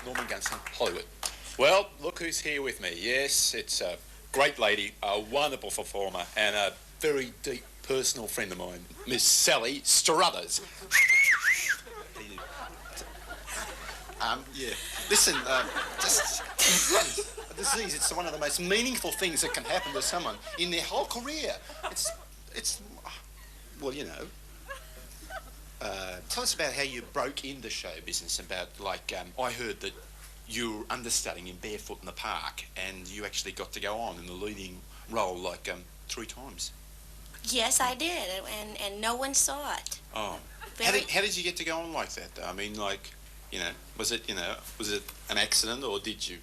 Norman Gunston, Hollywood. Well, look who's here with me. Yes, it's a great lady, a wonderful performer, and a very deep personal friend of mine, Miss Sally Struthers. Yeah. Listen, just a disease. It's one of the most meaningful things that can happen to someone in their whole career. It's, well, you know. Tell us about how you broke into show business. About like, I heard that you were understudying in Barefoot in the Park, and you actually got to go on in the leading role like 3 times. Yes, I did, and no one saw it. Oh. How did you get to go on like that, though? I mean, like, you know, was it an accident, or did you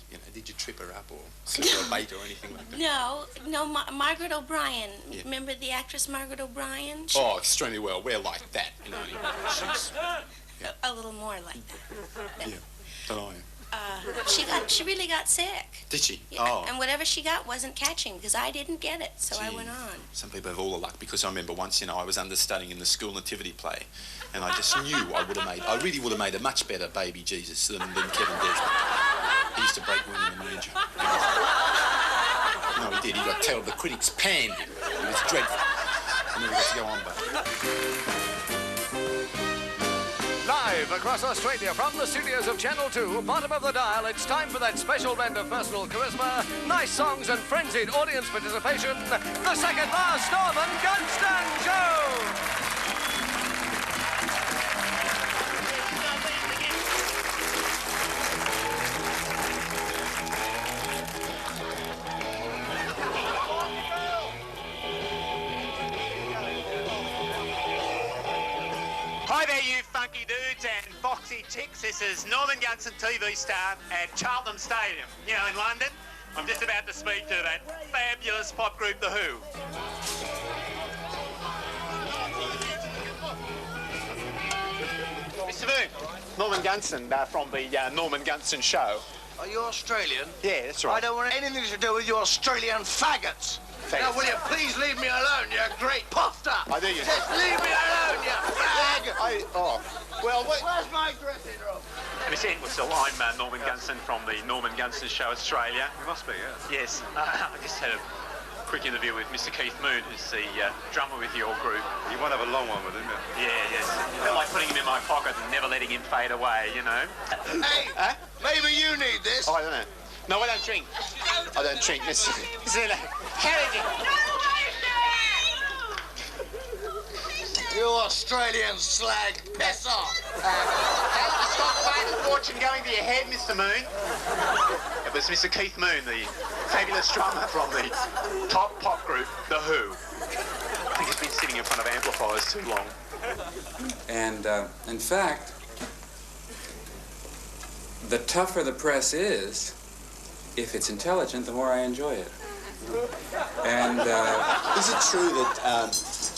trip her up or slip her a bait or anything like that? No, Margaret O'Brien. Yeah. Remember the actress Margaret O'Brien? Oh, extremely well. We're like that, you know. She's, yeah. A little more like that. Yeah, than I am. She really got sick. Did she? Yeah. Oh. And whatever she got wasn't catching, because I didn't get it, so Gee, I went on. Some people have all the luck, because I remember once, you know, I was understudying in the school nativity play, and I just knew I really would have made a much better baby Jesus than Kevin Desmond. He used to break women in the manger. No, he did. He got told the critics panned him. It was dreadful. I never got to go on, but... Live across Australia from the studios of Channel 2, bottom of the dial, it's time for that special blend of personal charisma, nice songs and frenzied audience participation, the second last Norman Gunston Show! Hi there, you funky dudes and foxy chicks. This is Norman Gunston, TV star at Cheltenham Stadium, you know, in London. I'm just about to speak to that fabulous pop group, The Who. Mr. Moon, Norman Gunston from the Norman Gunston Show. Are you Australian? Yeah, that's right. I don't want anything to do with you Australian faggots. Now, will you please leave me alone, you great puffer? I do, you. Just leave me alone, you fag! Well, where's my dressing room? Miss Entwistle, I'm Norman Gunston from the Norman Gunston Show Australia. You must be, yes. Yes. I just had a quick interview with Mr. Keith Moon, who's the drummer with your group. You won't have a long one with him, Yeah, yes. Felt like putting him in my pocket and never letting him fade away, you know. Hey, maybe you need this. Oh, I don't know. No, I don't drink. I don't drink. This is Harrigan. You Australian slag, piss off. Stop playing the fortune going to your head, Mr. Moon. It was Mr. Keith Moon, the fabulous drummer from the top pop group, The Who. I think he's been sitting in front of amplifiers too long. And, in fact, the tougher the press is, if it's intelligent, the more I enjoy it. And, Is it true that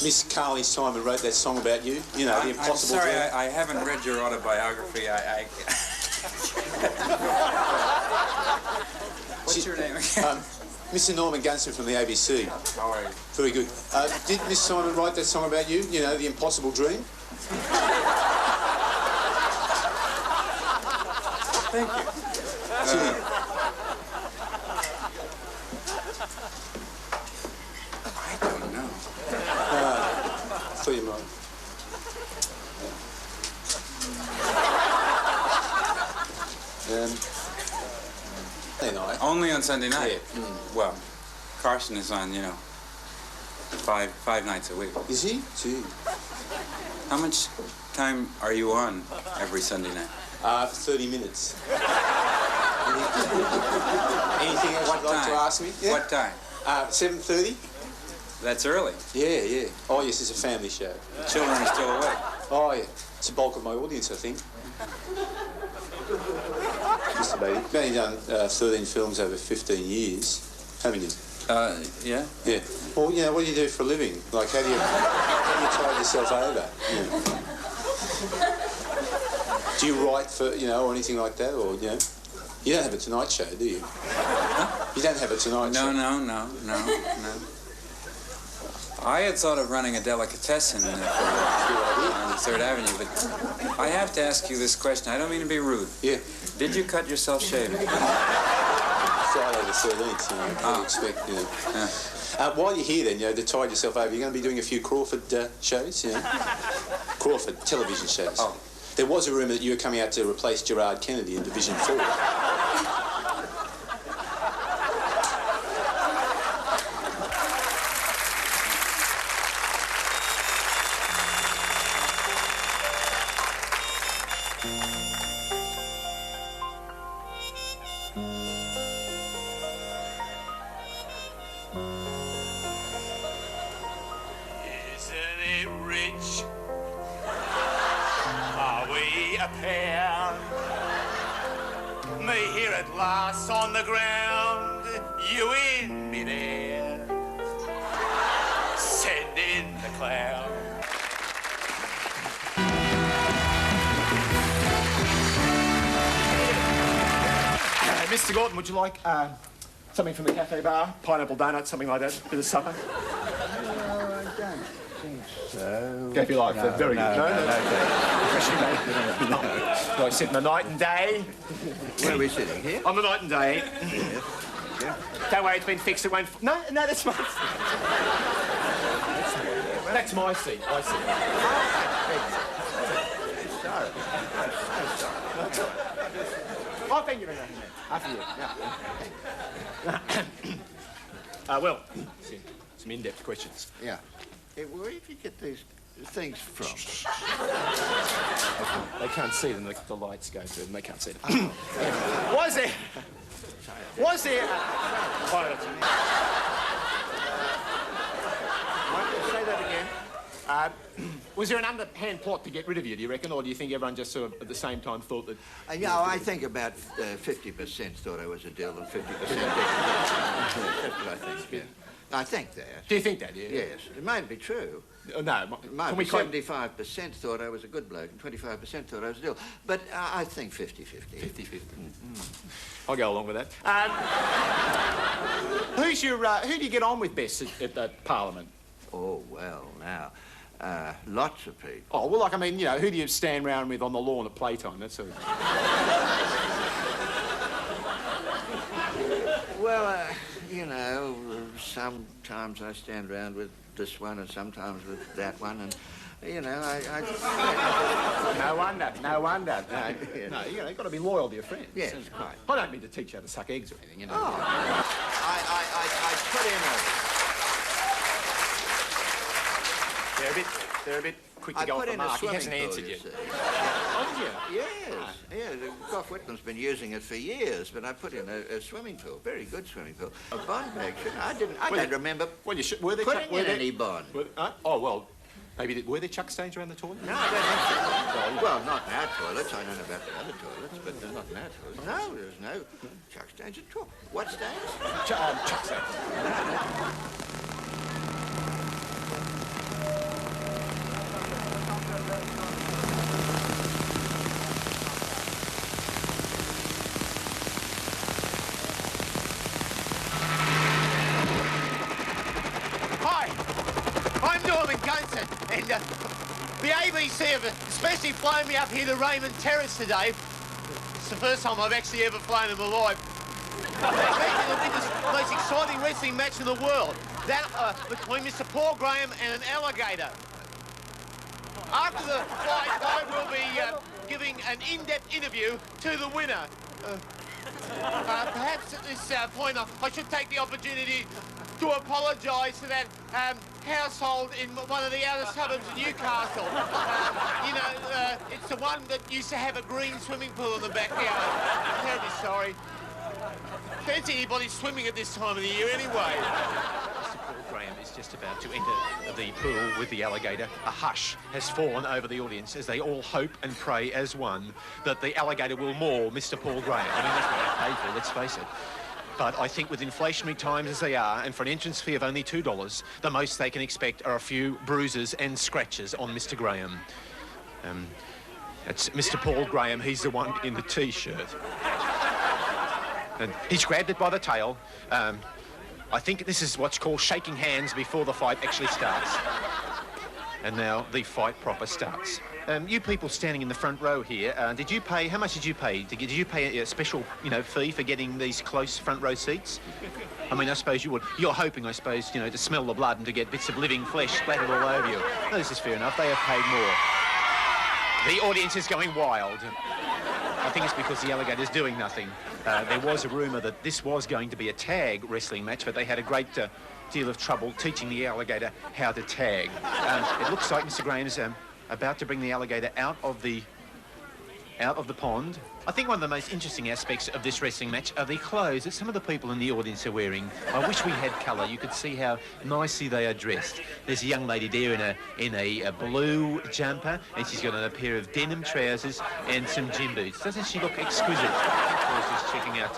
Miss Carly Simon wrote that song about you? You know, The Impossible I'm sorry, Dream? I haven't read your autobiography. What's your name again? Mr. Norman Gunston from the ABC. How are you? Very good. Did Miss Simon write that song about you? You know, The Impossible Dream? Thank you. I don't know. For your mum. Sunday night. Only on Sunday night? Yeah. Mm. Well, Carson is on, you know, five nights a week. Is he? Gee. How much time are you on every Sunday night? 30 minutes. Anything else you'd like to ask me? Yeah? What time? 7:30. That's early. Yeah, yeah. Oh, yes, it's a family show. The children are still awake. Oh, yeah. It's the bulk of my audience, I think. Mr. Beatty, you've only done 13 films over 15 years, haven't you? Yeah. Yeah. Well, you know, what do you do for a living? Like, how do you tide yourself over? Yeah. Do you write for, you know, or anything like that, or, you know? You don't have a Tonight Show, do you? Huh? You don't have a Tonight Show? No. I had thought of running a delicatessen for a while. Third Avenue, but I have to ask you this question. I don't mean to be rude. Yeah. Did you cut yourself shaving? Friday the 13th, you know, what do you expect, you know. While you're here, then, you know, to tide yourself over, you're going to be doing a few Crawford shows, you know. Crawford television shows. Oh. There was a rumour that you were coming out to replace Gerard Kennedy in Division 4. On the ground, you in midair. Send in the clown. Mr. Gorton, would you like something from the cafe bar? Pineapple donut, something like that, bit of supper? No, I don't think so. If you like, no, they're very no, good. No. Like sitting the night and day. Where are we sitting here? On the night and day. Yes. Yeah. Don't worry, it's been fixed. It won't. No, that's my. That's my seat. My seat. Sorry. Oh, thank you very much. After you. Yeah. Well, some in-depth questions. Yeah. Where did you get these things from? They can't see them. The lights go through them. They can't see them. Was there? Say that again. Was there an underhand plot to get rid of you, do you reckon? Or do you think everyone just sort of at the same time thought that... Yeah, I think about 50% thought I was a dill and 50% didn't. That's what I think, yeah. I think that. Do you think that, yeah? Yes. It might be true. No. Might be 75% thought I was a good bloke and 25% thought I was a dill. But I think 50-50. 50-50. I'll go along with that. Who do you get on with best at the Parliament? Oh, well, now... lots of people. Oh, well, like, I mean, you know, who do you stand round with on the lawn at playtime? That sort of... Well, you know, sometimes I stand around with this one and sometimes with that one, and, you know, No wonder. No, you know, you've got to be loyal to your friends. Yes, quite. I don't mean to teach you how to suck eggs or anything, you know. Oh. I put in They're a bit quick to go off the mark. He hasn't answered yet. Oh, did you? Yes, yeah. Gough Whitlam's been using it for years, but I put in a swimming pool, very good swimming pool. A bond bag. I don't remember. Well, you should. Were there putting in any bond? Oh well, maybe were there chuck stains around the toilet? No, I don't think so. Well, not in our toilets. I don't know about the other toilets, but not in our toilets. No, there's no chuck stains at all. What stains? Chuck stains. Gunston, and the ABC have especially flown me up here to Raymond Terrace today. It's the first time I've actually ever flown in my life. It'll be the most exciting wrestling match in the world. That between Mr. Paul Graham and an alligator. After the fight, I will be giving an in-depth interview to the winner. Perhaps at this point, I should take the opportunity to apologise to that household in one of the outer suburbs of Newcastle. You know, it's the one that used to have a green swimming pool in the backyard. I'm terribly sorry. Fancy anybody swimming at this time of the year anyway. Mr. Paul Graham is just about to enter the pool with the alligator. A hush has fallen over the audience as they all hope and pray as one that the alligator will maul Mr. Paul Graham. I mean, that's what they paid for, let's face it. But I think with inflationary times as they are, and for an entrance fee of only $2, the most they can expect are a few bruises and scratches on Mr. Graham. It's Mr. Paul Graham, he's the one in the T-shirt. And he's grabbed it by the tail. I think this is what's called shaking hands before the fight actually starts. And now the fight proper starts. You people standing in the front row here, did you pay, how much did you pay? Did you pay a special, you know, fee for getting these close front row seats? I mean, I suppose you would. You're hoping, I suppose, you know, to smell the blood and to get bits of living flesh splattered all over you. No, this is fair enough. They have paid more. The audience is going wild. I think it's because the alligator's doing nothing. There was a rumour that this was going to be a tag wrestling match, but they had a great deal of trouble teaching the alligator how to tag. It looks like Mr. Graham's about to bring the alligator out of the pond. I think one of the most interesting aspects of this wrestling match are the clothes that some of the people in the audience are wearing. I wish we had colour. You could see how nicely they are dressed. There's a young lady there in a blue jumper, and she's got on a pair of denim trousers and some gym boots. Doesn't she look exquisite? Of course, just checking out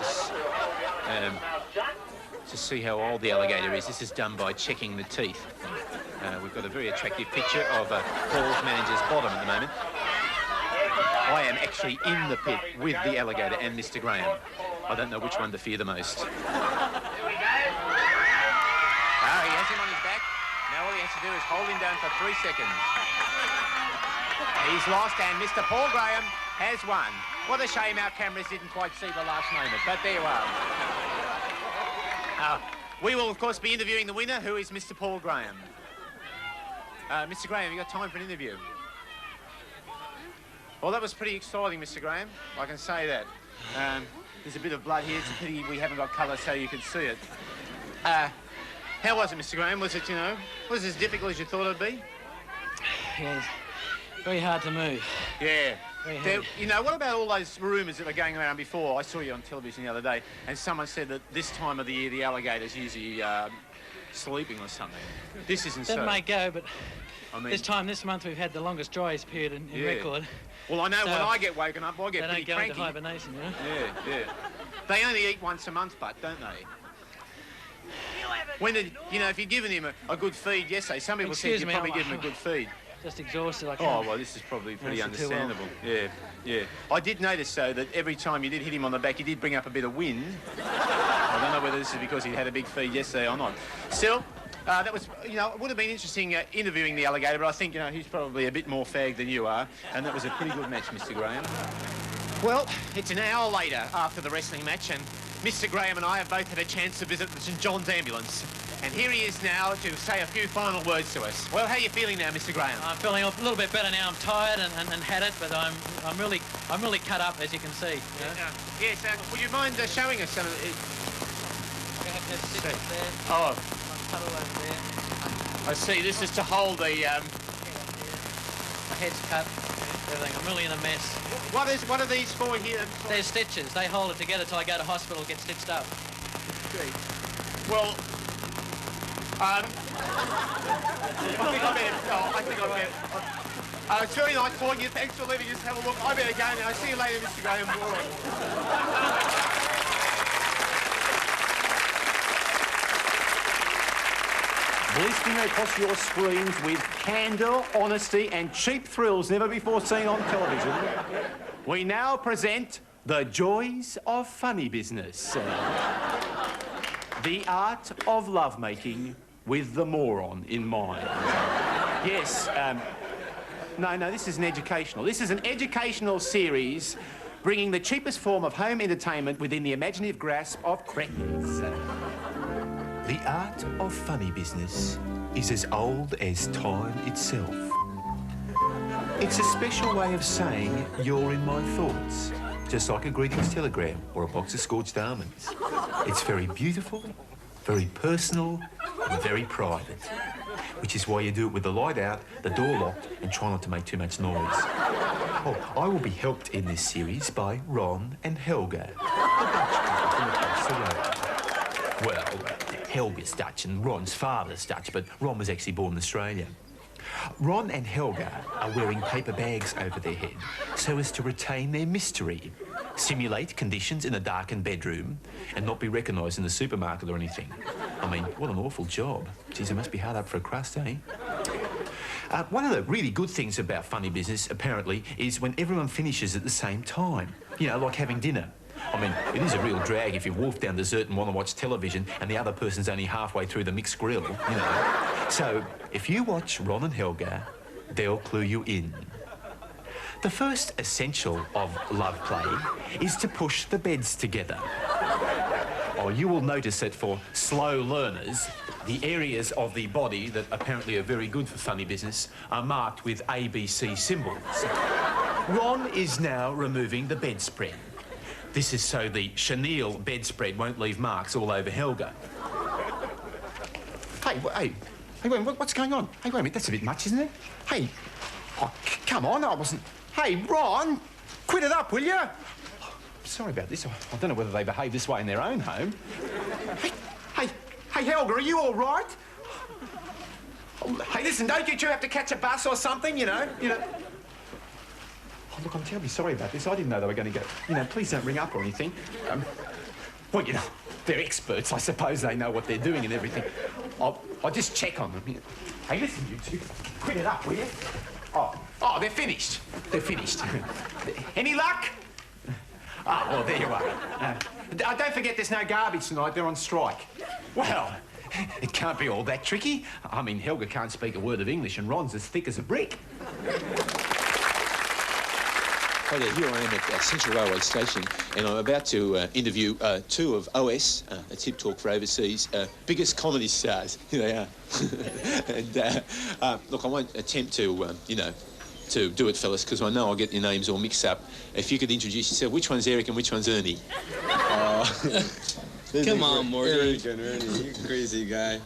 to see how old the alligator is. This is done by checking the teeth. We've got a very attractive picture of Paul's manager's bottom at the moment. I am actually in the pit with the alligator and Mr. Graham. I don't know which one to fear the most. Oh, he has him on his back. Now all he has to do is hold him down for 3 seconds. He's lost, and Mr. Paul Graham has won. What a shame our cameras didn't quite see the last moment, but there you are. We will, of course, be interviewing the winner, who is Mr. Paul Graham. Mr. Graham, have you got time for an interview? Well, that was pretty exciting, Mr. Graham. I can say that. There's a bit of blood here. It's a pity we haven't got colour so you can see it. How was it, Mr. Graham? Was it, you know, was it as difficult as you thought it'd be? Yeah, very hard to move. Yeah. There, you know, what about all those rumours that were going around before? I saw you on television the other day, and someone said that this time of the year the alligator's usually sleeping or something. This isn't so. That may go, but I mean, this month we've had the longest driest period in record. Well, I know so when I get woken up, I get pretty they don't go cranky. into hibernation, you know? Yeah. They only eat once a month, but don't they? When you know, if you'd given him a good feed yesterday, some people said you'd probably give him a good feed. Just exhausted. I can't. Oh, well, this is probably pretty understandable. Well. Yeah. I did notice, though, that every time you did hit him on the back, he did bring up a bit of wind. I don't know whether this is because he had a big feed yesterday or not. Still, that was, you know, it would have been interesting interviewing the alligator, but I think, you know, he's probably a bit more fagged than you are, and that was a pretty good match, Mr. Graham. Well, it's an hour later after the wrestling match, and Mr. Graham and I have both had a chance to visit the St John's ambulance. And here he is now to say a few final words to us. Well, how are you feeling now, Mr. Graham? I'm feeling a little bit better now. I'm tired and had it, but I'm really cut up, as you can see. You know? Yes. Would you mind showing us some of it? There. Oh. Puddle over there. I see. This is to hold the. My head's cut. Everything. I'm really in a mess. What are these for here? They're stitches. They hold it together till I go to hospital, get stitched up. Well. I think I better. It's very nice talking to you. Thanks for letting us have a look. I better go now. See you later, Mr. Graham. Blistering across your screens with candour, honesty and cheap thrills never before seen on television, we now present the joys of funny business. The art of lovemaking with the moron in mind. Yes, no, this isn't educational. This is an educational series bringing the cheapest form of home entertainment within the imaginative grasp of cretins. The art of funny business is as old as time itself. It's a special way of saying you're in my thoughts, just like a greetings telegram or a box of scorched almonds. It's very beautiful, very personal, and very private, which is why you do it with the light out, the door locked, and try not to make too much noise. Oh, I will be helped in this series by Ron and Helga, the Dutch couple from across the road. Well, Helga's Dutch and Ron's father's Dutch, but Ron was actually born in Australia. Ron and Helga are wearing paper bags over their head so as to retain their mystery, simulate conditions in a darkened bedroom, and not be recognised in the supermarket or anything. I mean, what an awful job. Geez, it must be hard up for a crust, eh? One of the really good things about funny business, apparently, is when everyone finishes at the same time. You know, like having dinner. I mean, it is a real drag if you wolf down dessert and want to watch television and the other person's only halfway through the mixed grill, you know. So, if you watch Ron and Helga, they'll clue you in. The first essential of love play is to push the beds together. Oh, you will notice that for slow learners, the areas of the body that apparently are very good for funny business are marked with ABC symbols. Ron is now removing the bedspread. This is so the chenille bedspread won't leave marks all over Helga. Hey, wait a minute, what's going on? Hey, wait a minute, that's a bit much, isn't it? Hey, oh, come on, I wasn't... Hey, Ron, quit it up, will you? Sorry about this. I don't know whether they behave this way in their own home. Hey, Helga, are you all right? Oh, hey, listen, don't you two have to catch a bus or something, you know? Oh, look, I'm terribly sorry about this. I didn't know they were going to go... please don't ring up or anything. Well, they're experts. I suppose they know what they're doing and everything. I'll just check on them. Hey, listen, you two, quit it up, will you? Oh, they're finished. They're finished. Any luck? Oh, well, there you are. Don't forget there's no garbage tonight. They're on strike. Well, it can't be all that tricky. I mean, Helga can't speak a word of English and Ron's as thick as a brick. Hi there, here I am at Central Railway Station, and I'm about to interview two of OS, a tip talk for overseas, biggest comedy stars. Here they are. And look, I won't attempt to, to do it, fellas, because I know I'll get your names all mixed up. If you could introduce yourself, which one's Eric and which one's Ernie? Come on, Morty. Eric and Ernie, you crazy guy.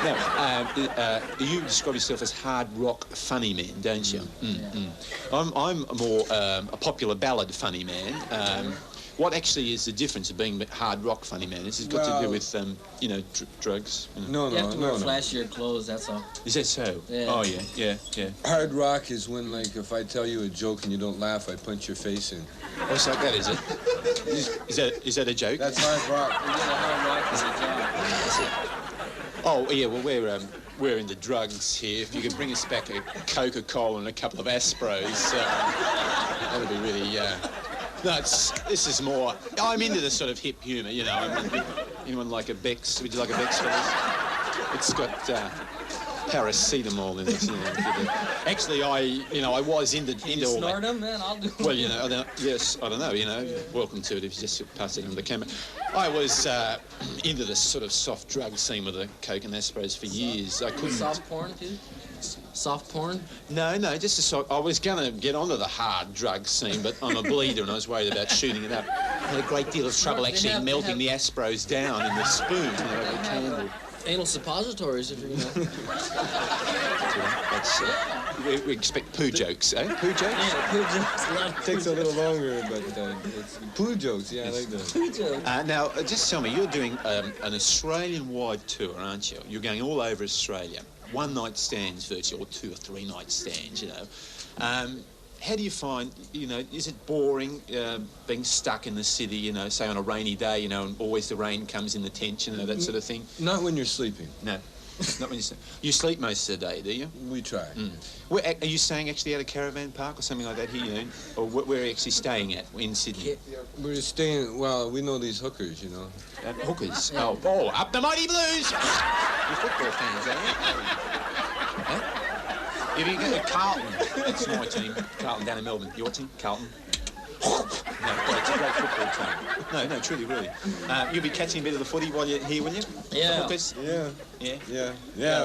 Now, you describe yourself as hard rock funny man, don't you? I'm more a popular ballad funny man. What actually is the difference of being a hard rock funny man? Has it got to do with, drugs? No, you have to wear flashier clothes, that's all. Is that so? Yeah. Oh, yeah. Hard rock is when, like, if I tell you a joke and you don't laugh, I punch your face in. Oh, so that is it? Is that a joke? That's hard rock. Hard rock is a joke. Oh, yeah, well, we're into drugs here. If you could bring us back a Coca-Cola and a couple of Aspros, that would be really, No, this is more... I'm into the sort of hip humour, anyone like a Bex? Would you like a Bex, fellas? It's got paracetamol in it. Actually, I was into Can you all snort that. them, man? I'll do it. Well, yes, I don't know, welcome to it if you just pass it on the camera. I was into the sort of soft drug scene with the Coke and Aspros for years. I couldn't... Soft porn, too? Soft porn? No, just I was going to get onto the hard drug scene, but I'm a bleeder and I was worried about shooting it up. I had a great deal of trouble actually melting the Aspros down in the spoon, over the candle. Anal suppositories, if you know. We expect poo jokes, eh? Poo jokes? Yeah, poo jokes. Takes a little longer, but it's poo jokes. Yeah, I like that. Poo jokes. Now, just tell me, you're doing an Australian-wide tour, aren't you? You're going all over Australia. One-night stands virtually, or 2 or 3 night stands, How do you find, is it boring being stuck in the city, say on a rainy day, and always the rain comes in the tent, that sort of thing? Not when you're sleeping. No, not when you sleep. You sleep most of the day, do you? We try. Where, are you staying actually at a caravan park or something like that here, or where are you actually staying at in Sydney? We're staying, well, we know these hookers, Hookers? Oh, up the Mighty Blues! You're football fans, aren't you? Huh? If you go to Carlton, that's my team. Carlton down in Melbourne. Your team? Carlton? No, it's a great football team. No, truly, really. You'll be catching a bit of the footy while you're here, will you? Yeah. The hookers? Yeah.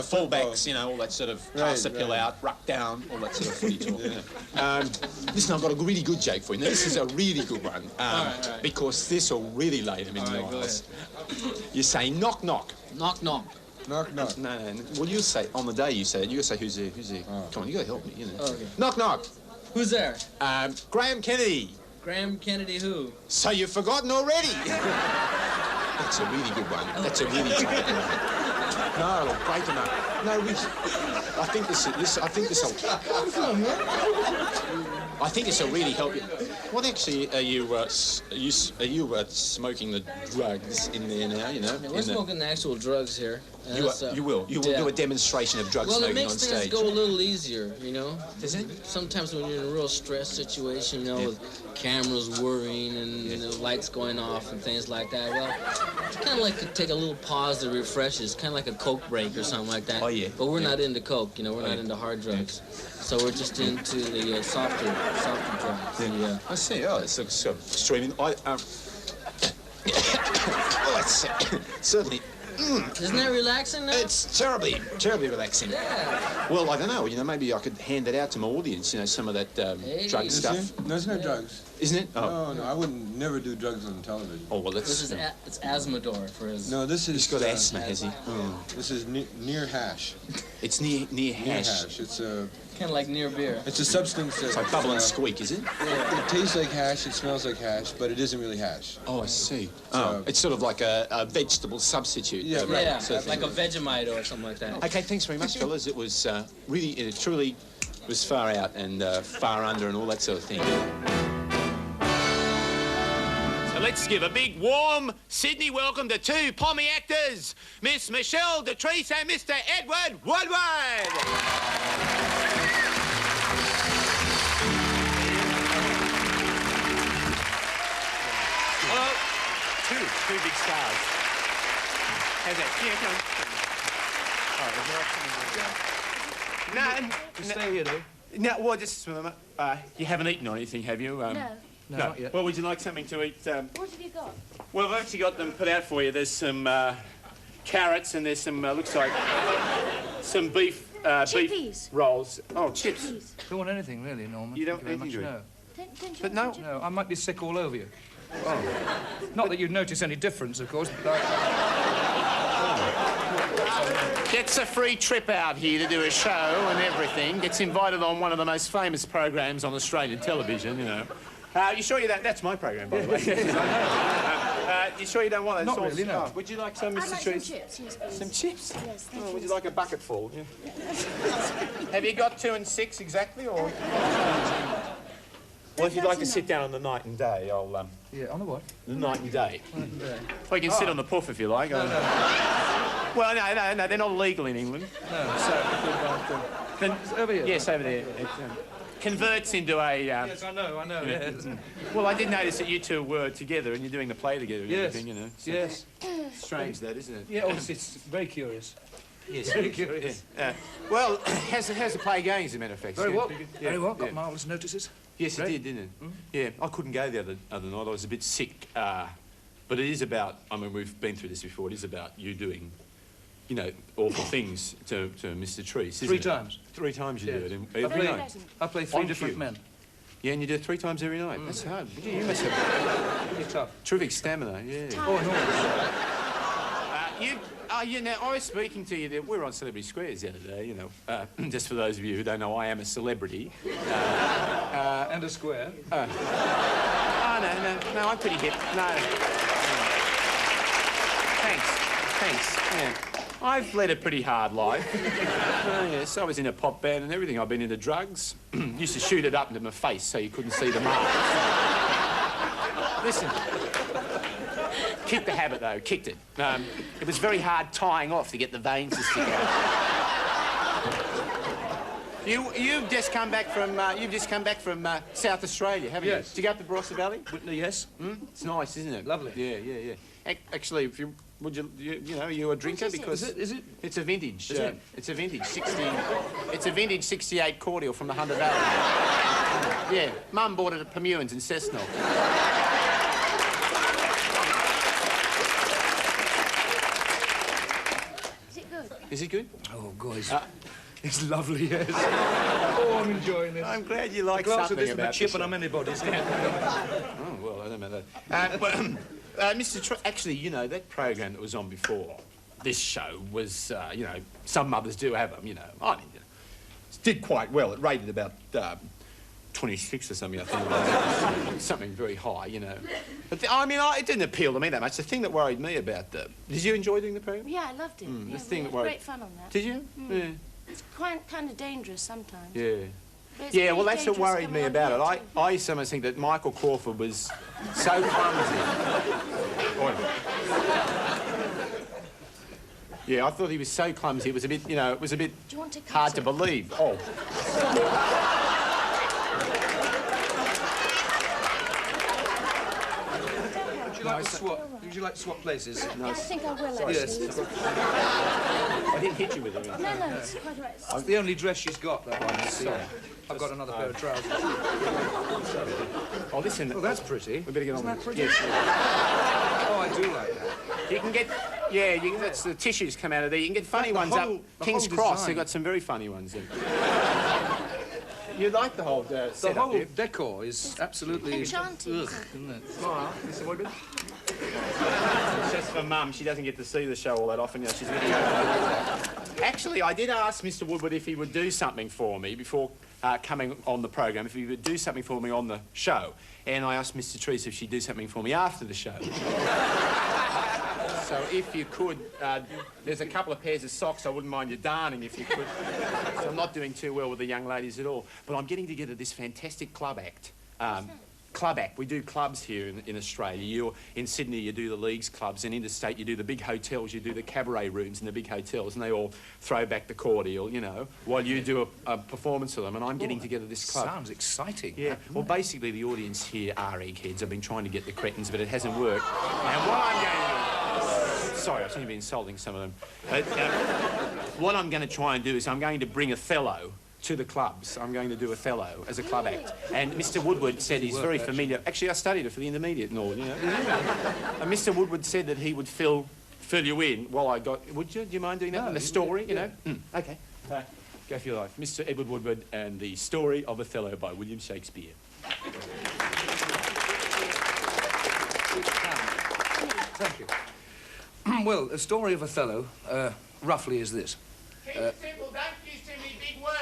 Fullbacks, all that sort of pass the pill out, ruck down, all that sort of footy talk. Listen, I've got a really good joke for you. Now, this is a really good one. All right. Because this will really lay them into your eyes. You say knock, knock. Knock, knock. Knock, knock. No. Well, you say, on the day you say it, you say who's there. Oh. Come on, you got to help me, Okay. Knock, knock. Who's there? Graham Kennedy. Graham Kennedy who? So you've forgotten already? That's a really good one. That's a really good one. No, it'll break them up. No, I think this will really help you. What actually are you smoking the drugs in there now? We're smoking the actual drugs here. You will do a demonstration of drug smoking on stage. Well, it makes things go a little easier, you know? Does it? Sometimes when you're in a real stress situation, you know, with cameras whirring and the lights going off and things like that, well, it's kind of like to take a little pause to refresh. It's kind of like a Coke break or something like that. Oh, yeah. But we're not into Coke, you know, we're not into hard drugs. So we're just into the softer drugs. Yeah. I see. Oh, it's sort of streaming. Oh, it's certainly... Isn't that relaxing now? It's terribly relaxing. Yeah. Well, I don't know. You know, maybe I could hand it out to my audience. You know, some of that drug stuff. No, it's no drugs. Isn't it? Oh. No, I wouldn't never do drugs on television. Oh well, that's. This is it's Asthmador for his. No, this is. He's got asthma, has he? Oh. This is near hash. It's near hash. Near hash. It's a. Kind of like near beer. It's a substance. It's like bubble and squeak, is it? Yeah. It tastes like hash. It smells like hash, but it isn't really hash. Oh, I see. It's sort of like a vegetable substitute. Yeah, right. Yeah, sort of like a Vegemite or something like that. Okay, thanks very much, fellas. It was really, it truly was far out and far under and all that sort of thing. So let's give a big, warm Sydney welcome to two Pommy actors, Miss Michelle Detrice and Mr. Edward Woodward. Hello. Two big stars. How's that? Yeah, come on. No, stay here, though. No, well, just you haven't eaten or anything, have you? No, not yet. Well, would you like something to eat? What have you got? Well, I've actually got them put out for you. There's some carrots and there's some, looks like, some beef rolls. Oh, chips. Don't want anything, really, Norman. You don't Thank want you anything, very much, do you? no. But no? No, I might be sick all over you. Oh. Not that you'd notice any difference, of course, but Gets a free trip out here to do a show and everything. Gets invited on one of the most famous programs on Australian television, you know. You sure you don't... That's my program, by the way. You sure you don't want those Not really, no. Oh, would you like some, Mr. I'd like Trees? some chips, yes, please. Some chips? Yes, thank you. Would you like a bucketful? Yeah. Have you got 2 and 6 exactly, or...? Well, if you'd like to sit down on the night and day, I'll... Yeah, on the what? The night and day. Night and day. Well, you can sit on the puff if you like. No. Well, no, they're not legal in England. No. So... Over here? Yes, over there. It converts into a... Yes, I know, yeah. Well, I did notice that you two were together and you're doing the play together and everything, you know. So Yes. Strange, that, isn't it? Yeah, it's very curious. Yes. Very curious. Yeah. Well, how's the play going, as a matter of fact? Very well. Yeah. Very well. Got marvellous notices. Yes, it did, didn't it? Yeah, I couldn't go the other night. I was a bit sick. But it is about, I mean, we've been through this before. It is about you doing, you know, awful things to Mr. Trees, isn't it? 3 times. 3 times you do it every night. night. I play 3 different men. Yeah, and you do it 3 times every night. That's hard. You must have pretty tough. Terrific stamina, yeah. Oh, You know, I was speaking to you. We were on Celebrity Squares the other day, you know. Just for those of you who don't know, I am a celebrity. And a square. No, I'm pretty hip. No. Thanks, yeah. I've led a pretty hard life. Yes, I was in a pop band and everything. I've been into drugs. Used to shoot it up into my face so you couldn't see the marks. Listen. Kicked the habit, though. Kicked it. It was very hard tying off to get the veins to stick out. You've just come back from South Australia, haven't you? Yes. Did you go up to Barossa Valley? Yes. It's nice, isn't it? Lovely. Yeah. Actually, if you would you know, are you a drinker? Because is it? It's a vintage. Is it? It's a vintage 68 cordial from the Hunter Valley. Yeah, Mum bought it at Permuins in Cessnock. Is it good? Oh, God, it's lovely, yes. Oh, I'm enjoying it. I'm glad you like a glass something of this about with a chip and I'm anybody's. Oh, well, I don't know that. Mr. Actually, you know, that program that was on before this show was, you know, some mothers do have them, you know. I mean, it did quite well. It rated about 26 or something, I think. Something very high, you know. But, I mean, it didn't appeal to me that much. The thing that worried me about the... Did you enjoy doing the program? Yeah, I loved it. The Yeah, thing we that had worried... great fun on that. Did you? Yeah. It's quite kind of dangerous sometimes. Yeah. But it's Yeah, really well, that's what dangerous worried me coming about on it. here, I sometimes think that Michael Crawford was so clumsy. Yeah, I thought he was so clumsy. It was a bit, you know, it was a bit Do you want to hard to believe. Oh. Would you like to swap? Would you like to swap places? I think I will, Sorry. actually. Yes. I didn't hit you with it. No, it's quite right. It's the only dress she's got, that one. Sorry. I've got another pair of trousers. Oh, listen. Oh, that's pretty. We better get on Isn't with that it. pretty? Yes. Oh, I do like that. You can get, yeah, you can, that's the tissues come out of there. You can get funny ones up King's Cross. They've got some very funny ones in. You like the whole The setup, whole do you? decor is absolutely... Enchanting. Ugh, isn't it? Oh, Mr. Woodward. It's just for Mum. She doesn't get to see the show all that often. You know, she's really... Actually, I did ask Mr. Woodward if he would do something for me before coming on the program, if he would do something for me on the show. And I asked Mr. Treese if she'd do something for me after the show. So if you could, there's a couple of pairs of socks I wouldn't mind you darning if you could. So I'm not doing too well with the young ladies at all. But I'm getting together this fantastic club act. Club act. We do clubs here in Australia. In Sydney, you do the leagues clubs, and interstate, you do the big hotels, you do the cabaret rooms in the big hotels, and they all throw back the cordial, you know, while you do a performance of them. And I'm getting together this club. Sounds exciting. Yeah. Well, basically, the audience here are eggheads. I've been trying to get the cretins, but it hasn't worked. And what I'm going to... Sorry, I seem to be insulting some of them. But what I'm going to try and do is I'm going to bring Othello to the clubs. I'm going to do Othello as a club act. And Mr. Woodward said he's very familiar. Actually, I studied it for the intermediate and all, you know. And Mr. Woodward said that he would fill you in while I got... Would you? Do you mind doing that in the story, you know? OK. Go for your life. Mr. Edward Woodward and the Story of Othello by William Shakespeare. Thank you. Well, the story of Othello, roughly is this. Keep it simple, don't use too many big words.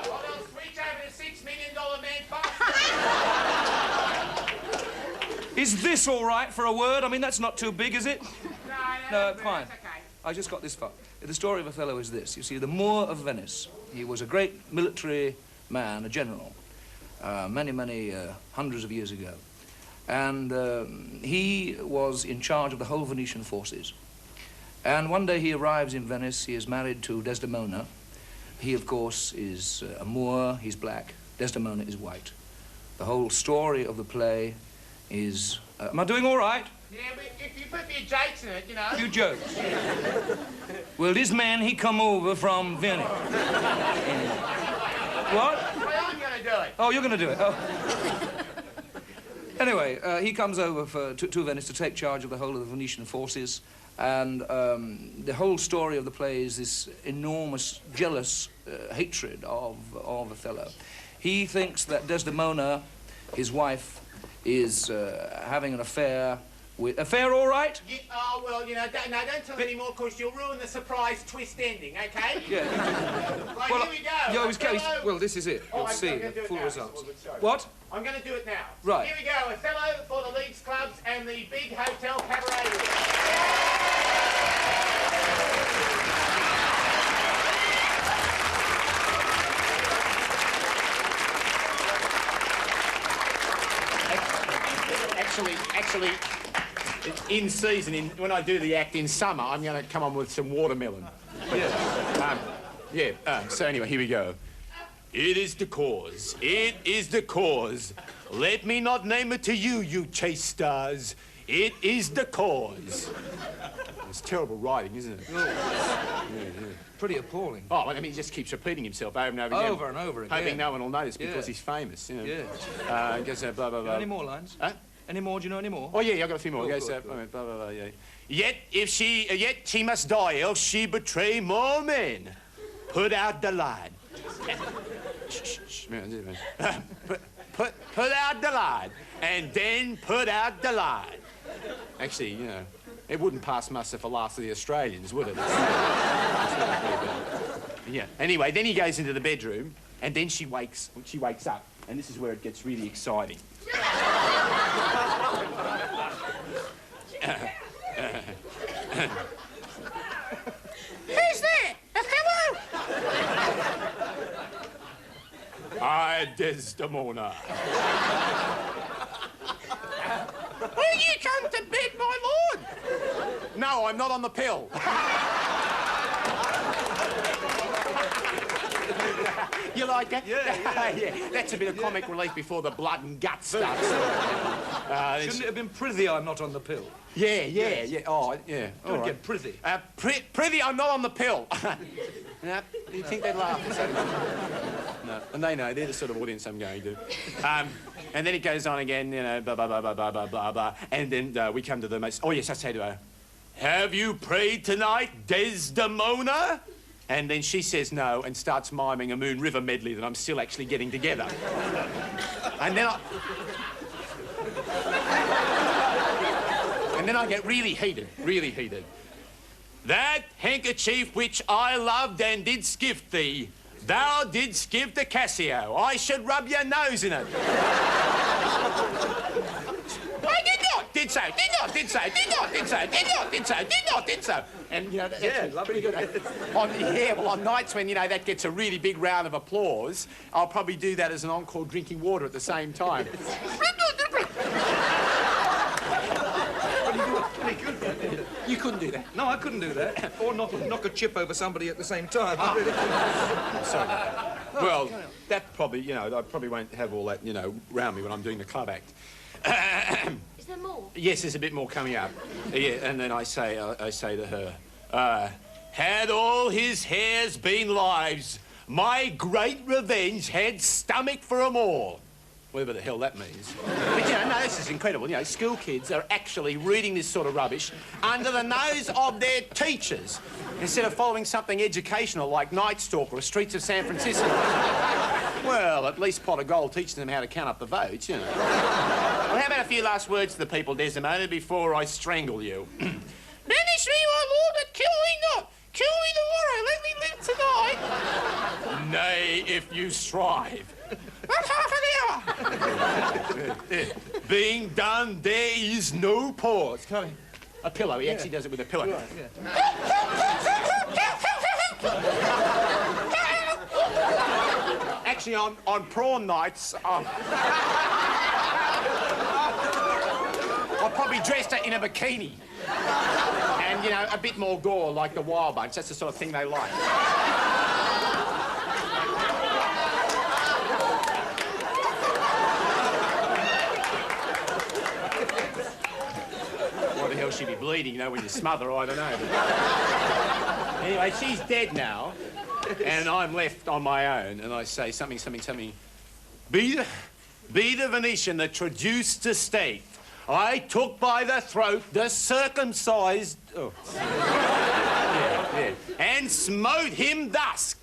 Or they'll switch over to $6 million man faster. Is this all right for a word? I mean, that's not too big, is it? No, fine. That's okay. I just got this far. The story of Othello is this. You see, the Moor of Venice, he was a great military man, a general, many hundreds of years ago. And he was in charge of the whole Venetian forces. And one day he arrives in Venice. He is married to Desdemona. He, of course, is a Moor. He's black. Desdemona is white. The whole story of the play is... am I doing all right? Yeah, but if you put a few jokes in it, you know. A few jokes. Well, this man, he come over from Venice. What? Well, I'm going to do it. Oh, you're going to do it. Oh. Anyway, he comes over to Venice to take charge of the whole of the Venetian forces, and the whole story of the play is this enormous, jealous hatred of Othello. He thinks that Desdemona, his wife, is having an affair with... Affair all right? Yeah, oh, well, you know, don't tell me any more, because you'll ruin the surprise twist ending, OK? Yeah. Right, Well, here we go. well, this is it. Oh, You'll see I'm gonna the do it full now. results. Sorry. What? I'm going to do it now. Right. Here we go. Othello for the leagues clubs and the big hotel cabaret room. Actually, in season, when I do the act in summer, I'm going to come on with some watermelon. So anyway, here we go. It is the cause. It is the cause. Let me not name it to you, you chase stars. It is the cause. It's terrible writing, isn't it? Pretty appalling. Oh, well, I mean, he just keeps repeating himself over and over again. Over and over again. Hoping no one will notice because Yeah. he's famous, you know. Yeah. Goes, blah, blah, blah. Any more lines? Huh? Any more? Do you know any more? Oh, yeah, I've got a few more. Oh, Goes, good, blah, blah, blah, yeah. Yet she must die, else she betray more men. Put out the light. Put out the light, and then put out the light. Actually, you know, it wouldn't pass muster for Last of the Australians, would it? Yeah. Anyway, then he goes into the bedroom, and then she wakes up, and this is where it gets really exciting. Who's there? Othello? I, Desdemona. Will you come to bed, my lord? No, I'm not on the pill. You like that? Yeah. Yeah. That's a bit of comic relief before the blood and guts starts. Shouldn't it have been prithee I'm not on the pill? Yeah. Oh, yeah. Don't get prithee. Prithee, I'm not on the pill. No, you think they'd laugh? No, and they know. They're the sort of audience I'm going to. And then it goes on again, you know, blah, blah, blah, blah, blah, blah, blah, blah. And then we come to the most... Oh, yes, I say to her, have you prayed tonight, Desdemona? And then she says no and starts miming a Moon River medley that I'm still actually getting together. And then I get really heated. That handkerchief which I loved and didst give thee, thou didst give to Cassio. I should rub your nose in it. I did not, did so, did not, did so, did not, did so, did not, did so, did not, did so. And, you know, that's pretty good. On nights when, you know, that gets a really big round of applause, I'll probably do that as an encore drinking water at the same time. You couldn't do that. No, I couldn't do that. Or knock a chip over somebody at the same time. Sorry. Well, that probably, you know, I probably won't have all that, you know, round me when I'm doing the club act. Is there more? Yes, there's a bit more coming up. Yeah, and then I say to her, had all his hairs been lives, my great revenge had stomach for 'em all. Whatever the hell that means. But, you know, no, this is incredible. You know, school kids are actually reading this sort of rubbish under the nose of their teachers instead of following something educational like Night Stalker or Streets of San Francisco. Well, at least Pot of Gold teaches them how to count up the votes, you know. Well, how about a few last words to the people, Desdemona, before I strangle you? Banish me, my lord, but kill me not. Kill me tomorrow. Let me live tonight. Nay, if you strive. But half an hour. Being done, there is no pause. Come on. A pillow. He actually does it with a pillow. Right, Actually, on prawn nights, I'll probably dress her in a bikini. And, you know, a bit more gore, like the Wild Bunch. That's the sort of thing they like. Why the hell she'd be bleeding, you know, when you smother her, I don't know. But... Anyway, she's dead now, and I'm left on my own, and I say something. Be the Venetian that traduced the state. I took by the throat the circumcised... Oh. Yeah. And smote him thus.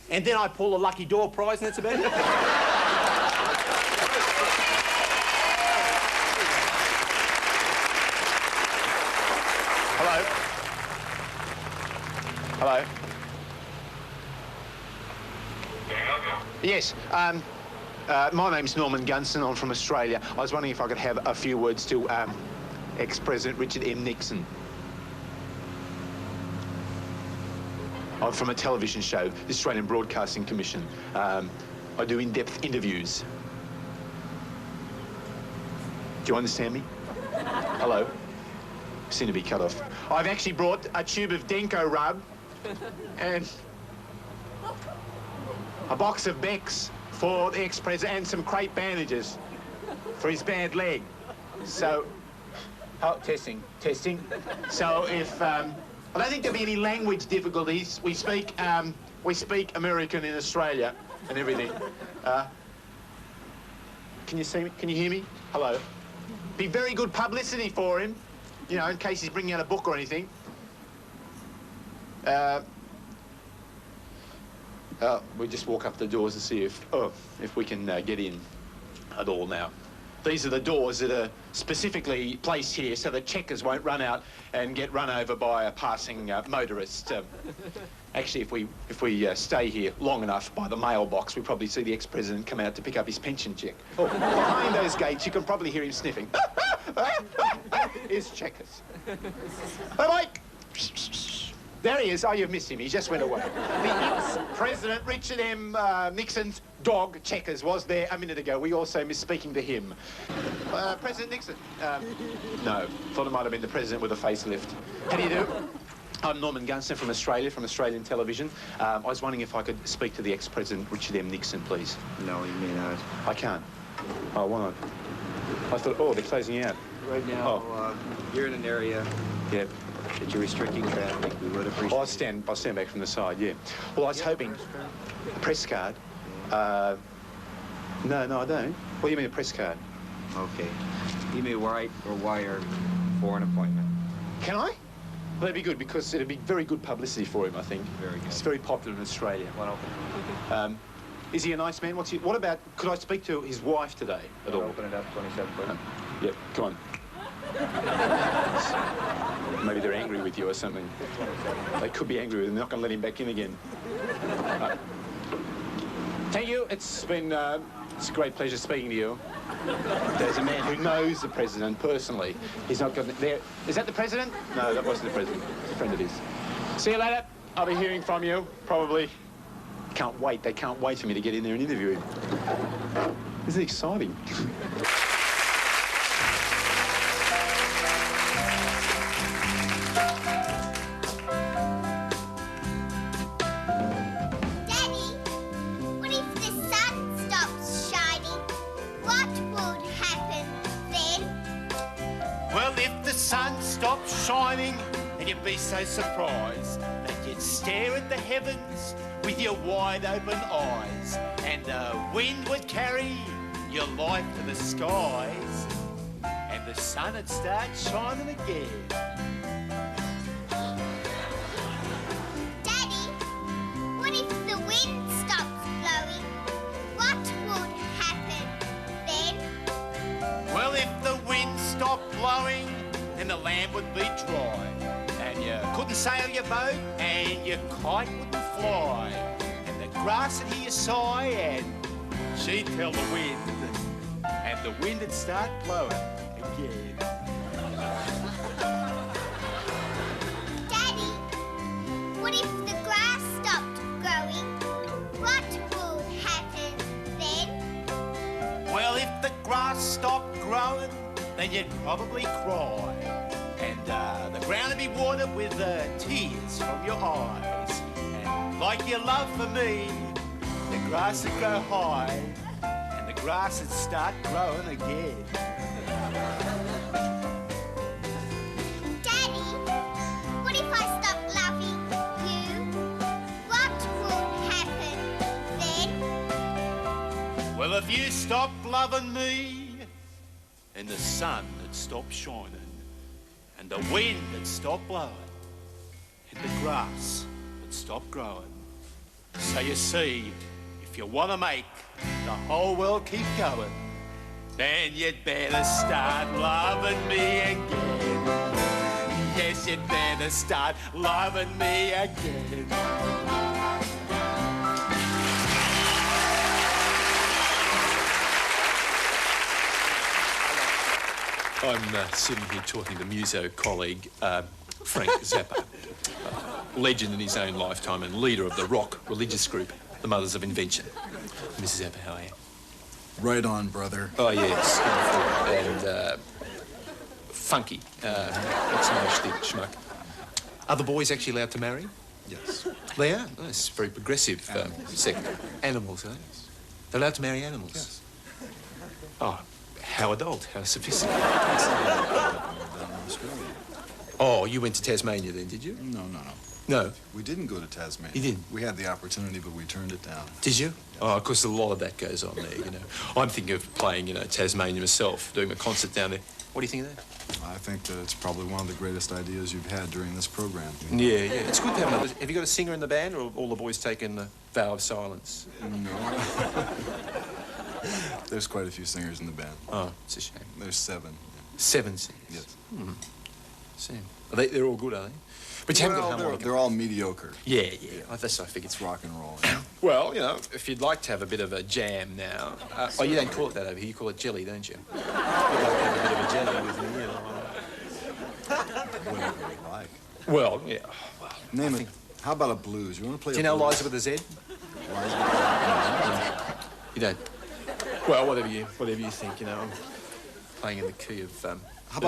And then I pull the lucky door prize, and that's about it. Hello? Yes, my name's Norman Gunston. I'm from Australia. I was wondering if I could have a few words to ex-President Richard M. Nixon. I'm from a television show, the Australian Broadcasting Commission. I do in-depth interviews. Do you understand me? Hello? Seem to be cut off. I've actually brought a tube of Denko rub and a box of Becks for the ex-president and some crepe bandages for his bad leg. So, oh, testing. So if, I don't think there'll be any language difficulties. We speak American in Australia and everything. Can you see me? Can you hear me? Hello. Be very good publicity for him, you know, in case he's bringing out a book or anything. We just walk up the doors to see if we can get in at all now. These are the doors that are specifically placed here so the checkers won't run out and get run over by a passing motorist. Actually, if we stay here long enough by the mailbox, we probably see the ex-president come out to pick up his pension check. Oh, behind those gates, you can probably hear him sniffing. Here's checkers. Bye-bye. There he is. Oh, you've missed him. He just went away. The ex-president, Richard M. Nixon's dog, Checkers, was there a minute ago. We also missed speaking to him. President Nixon. No, thought it might have been the president with a facelift. How do you do? I'm Norman Gunston from Australia, from Australian television. I was wondering if I could speak to the ex-president, Richard M. Nixon, please. No, you may not. I can't. Oh, why not? I thought, oh, they're closing out. Right now, you're in an area that you're restricting traffic. We would appreciate I'll stand back from the side, yeah. Well, I was hoping... A press card? No, I don't. What do you mean, a press card? Okay. You may write or wire for an appointment. Can I? Well, that'd be good, because it'd be very good publicity for him, I think. Very good. It's very popular in Australia. Well, is he a nice man? What about... Could I speak to his wife today at all? Open it up, 27 foot. Yep, come on. Maybe they're angry with you or something. They could be angry with him. They're not going to let him back in again. Thank you. It's been it's a great pleasure speaking to you. There's a man who knows the president personally. He's not got there. Is that the president? No, that wasn't the president. It's a friend of his. See you later. I'll be hearing from you probably. Can't wait. They can't wait for me to get in there and interview him. This is exciting. You'd be so surprised that you'd stare at the heavens with your wide open eyes, and the wind would carry your life to the skies, and the sun would start shining again. Daddy, what if the wind stops blowing? What would happen then? Well, if the wind stopped blowing, then the land would be dry. You couldn't sail your boat, and your kite wouldn't fly, and the grass would hear you sigh, and she'd tell the wind, and the wind would start blowing again. Daddy, what if the grass stopped growing? What would happen then? Well, if the grass stopped growing, then you'd probably cry. And the ground would be watered with tears from your eyes. And like your love for me, the grass would go high, and the grass would start growing again. Daddy, what if I stopped loving you? What would happen then? Well, if you stopped loving me, and the sun would stop shining, and the wind would stop blowing, and the grass would stop growing. So you see, if you want to make the whole world keep going, then you'd better start loving me again. Yes, you'd better start loving me again. I'm sitting here talking to muso colleague Frank Zappa, legend in his own lifetime and leader of the rock religious group, the Mothers of Invention. Mrs. Zappa, how are you? Right on, brother. Oh, yes. And funky. That's no shtick, schmuck. Are the boys actually allowed to marry? Yes. They are? Oh, it's very progressive sect. Animals, eh? They're allowed to marry animals? Yes. Oh, how adult, how sophisticated. Oh, you went to Tasmania then, did you? No. No? We didn't go to Tasmania. You didn't? We had the opportunity, but we turned it down. Did you? Oh, of course, a lot of that goes on there, you know. I'm thinking of playing, Tasmania myself, doing a concert down there. What do you think of that? I think that it's probably one of the greatest ideas you've had during this program. Yeah. It's good to have another. Have you got a singer in the band, or have all the boys taken the vow of silence? No. There's quite a few singers in the band. Oh, it's a shame. There's 7. 7 singers? Yes. Hmm. Sam. They're all good, are they? But you haven't got harmonica. They're all mediocre. Yeah. That's what I figured. It's rock and roll. Well, if you'd like to have a bit of a jam now... oh, you don't call it that over here. You call it jelly, don't you? You'd like to have a bit of a jelly with me, Whatever you like. Well, yeah. Well, Name it. How about a blues? You want to play? Do you know Liza with a Z? You don't. Well, whatever you think. You know, I'm playing in the key of How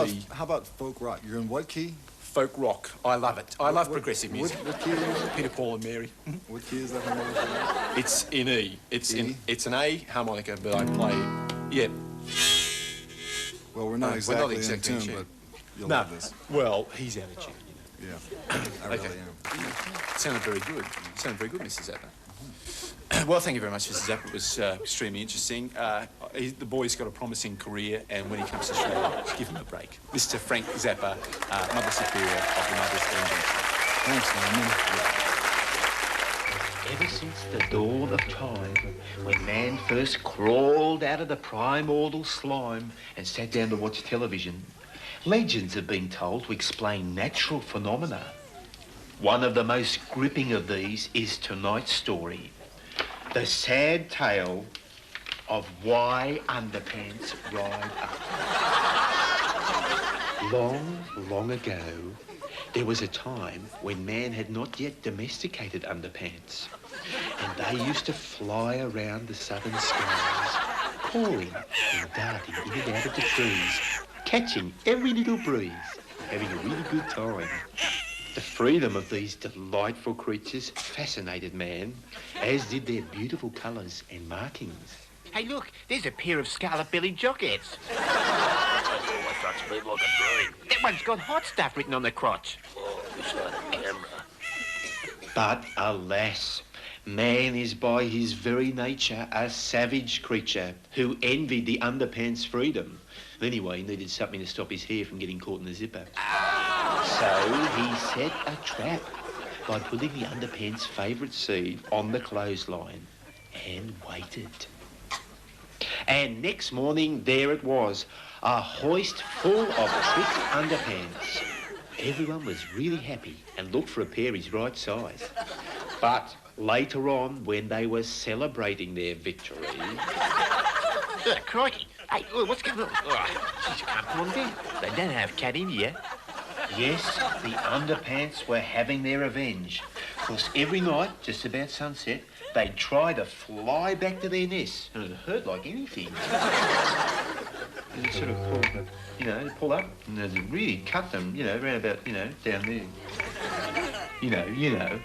about folk rock? You're in what key? Folk rock. I love it. I love progressive music. What key is it? Peter, Paul, and Mary. What key is that harmonica? It's in E. It's an A harmonica, but I play. Yeah. Well, we're not exactly in tune, but you'll love this. Well, he's out of tune. You know. Yeah, I really am. Sounded very good. Mrs. Zappa. Well, thank you very much, Mrs. Zappa. It was extremely interesting. The boy's got a promising career, and when he comes to Australia, give him a break. Mr. Frank Zappa, Mother Superior of the Mother's Engine. Thanks, man. Ever since the dawn of time, when man first crawled out of the primordial slime and sat down to watch television, legends have been told to explain natural phenomena. One of the most gripping of these is tonight's story. The sad tale of why underpants ride up. Long, long ago, there was a time when man had not yet domesticated underpants, and they used to fly around the southern skies, calling and darting in and out of the trees, catching every little breeze, having a really good time. The freedom of these delightful creatures fascinated man, as did their beautiful colours and markings. Hey, look, there's a pair of scarlet-bellied jockets. That one's got hot stuff written on the crotch. It's like a camera. But alas, man is by his very nature a savage creature who envied the underpants' freedom. Anyway, he needed something to stop his hair from getting caught in the zipper. So he set a trap by putting the underpants' favourite seed on the clothesline and waited. And next morning, there it was, a hoist full of trick underpants. Everyone was really happy and looked for a pair his right size. But later on, when they were celebrating their victory... Crikey. Hey, what's going on? Oh, geez, you can't pull them down. They don't have cat in here. Yes, the underpants were having their revenge. Because every night, just about sunset, they'd try to fly back to their nest. And it hurt like anything. They sort of pull up, and they'd really cut them, around about, down there. You know.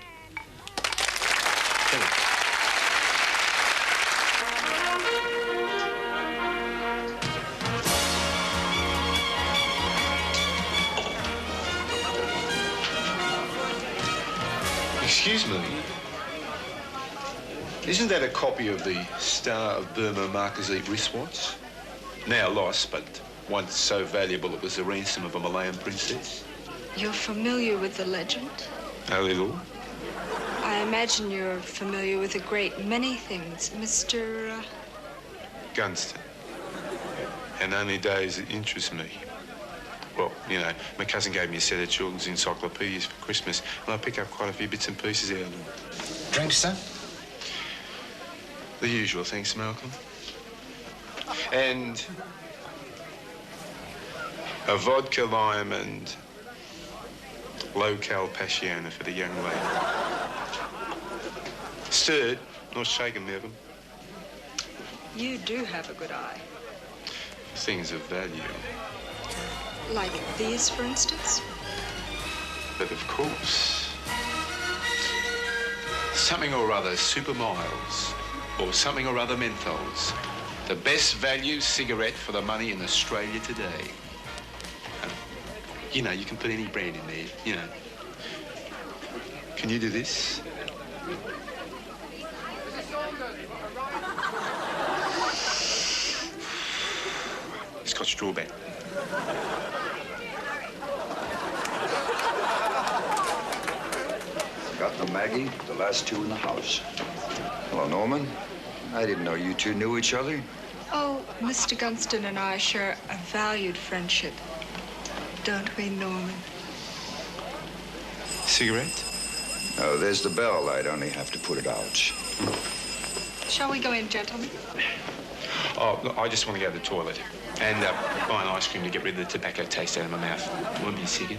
Excuse me. Isn't that a copy of the Star of Burma Marquisite wristwatch? Now lost, but once so valuable it was the ransom of a Malayan princess? You're familiar with the legend? A little. I imagine you're familiar with a great many things, Mr. Gunston. And only days that interest me. Well, my cousin gave me a set of children's encyclopedias for Christmas, and I pick up quite a few bits and pieces out of them. Drinks, sir? The usual, thanks, Malcolm. And a vodka lime and low-cal passiona for the young lady. Stirred, not shaken, Malcolm. You do have a good eye. Things of value. Like these, for instance? But of course. Something or other Super Miles, or something or other menthols. The best value cigarette for the money in Australia today. You can put any brand in there, Can you do this? Scotch drawback. Got them, Maggie. The last two in the house. Hello, Norman. I didn't know you two knew each other. Oh, Mr. Gunston and I share a valued friendship. Don't we, Norman? Cigarette? Oh, there's the bell. I'd only have to put it out. Shall we go in, gentlemen? Oh, look, I just want to go to the toilet. And buy an ice cream to get rid of the tobacco taste out of my mouth. Won't be a second.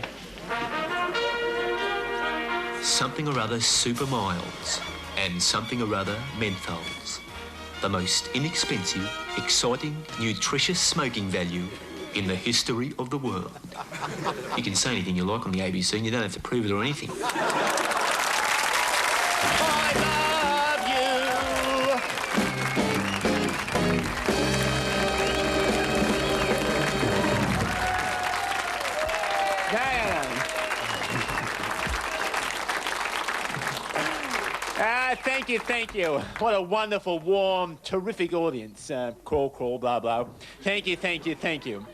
something or other super milds, and something or other menthols. The most inexpensive, exciting, nutritious smoking value in the history of the world. You can say anything you like on the ABC and you don't have to prove it or anything. Thank you. What a wonderful, warm, terrific audience. Crawl, crawl, blah, blah. Thank you.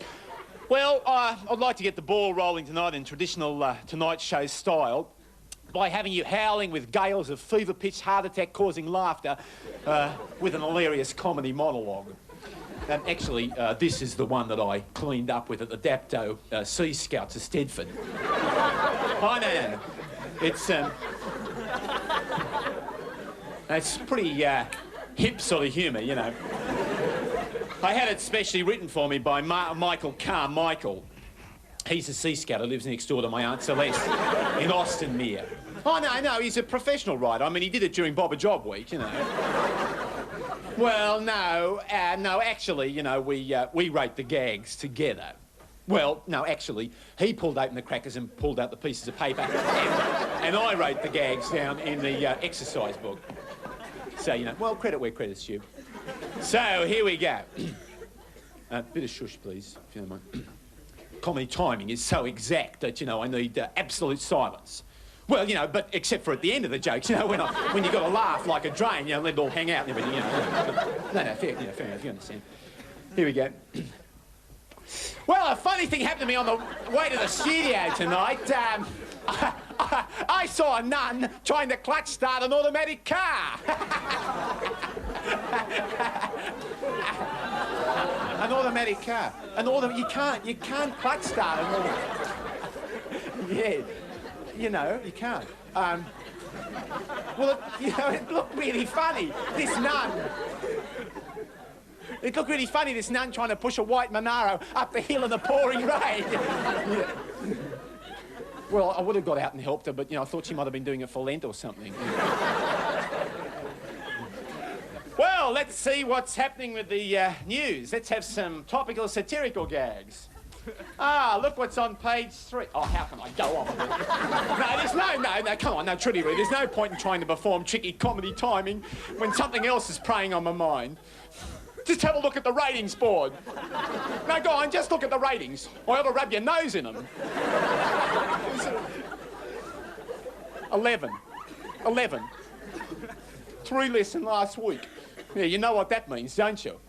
Well, I'd like to get the ball rolling tonight in traditional Tonight Show style by having you howling with gales of fever-pitched, heart attack-causing laughter with an hilarious comedy monologue. And actually, this is the one that I cleaned up with at the Dapto Sea Scouts of Stedford. Oh, no. It's pretty hip sort of humour, you know. I had it specially written for me by Michael Carmichael. He's a Sea Scout who lives next door to my Aunt Celeste in Austinmere. Oh, no, he's a professional writer. I mean, he did it during Bob a Job Week, you know. Well, no, actually, you know, we wrote the gags together. Well, no, actually, he pulled open the crackers and pulled out the pieces of paper, and I wrote the gags down in the exercise book. So, you know, well, credit where credit's due. So, here we go. Bit of shush, please, if you don't mind. Comedy timing is so exact that, you know, I need absolute silence. Well, you know, but except for at the end of the jokes, you know, when you've got to laugh like a drain, you know, let it all hang out and everything, you know. No, fair enough, you understand. Here we go. Well, a funny thing happened to me on the way to the studio tonight. I saw a nun trying to clutch start an automatic car. An automatic car. You can't clutch start an automatic. Yeah, you know, you can't. Well, it looked really funny, this nun. It looked really funny, this nun trying to push a white Monaro up the hill in the pouring rain. Yeah. Well, I would have got out and helped her, but, you know, I thought she might have been doing it for Lent or something. Well, let's see what's happening with the news. Let's have some topical satirical gags. Look what's on page 3. Oh, how can I go on with it? No, come on, no, truly, there's no point in trying to perform tricky comedy timing when something else is preying on my mind. Just have a look at the ratings board. No, go on, just look at the ratings. I ought to rub your nose in them. 11. 3 less than last week. Yeah, you know what that means, don't you?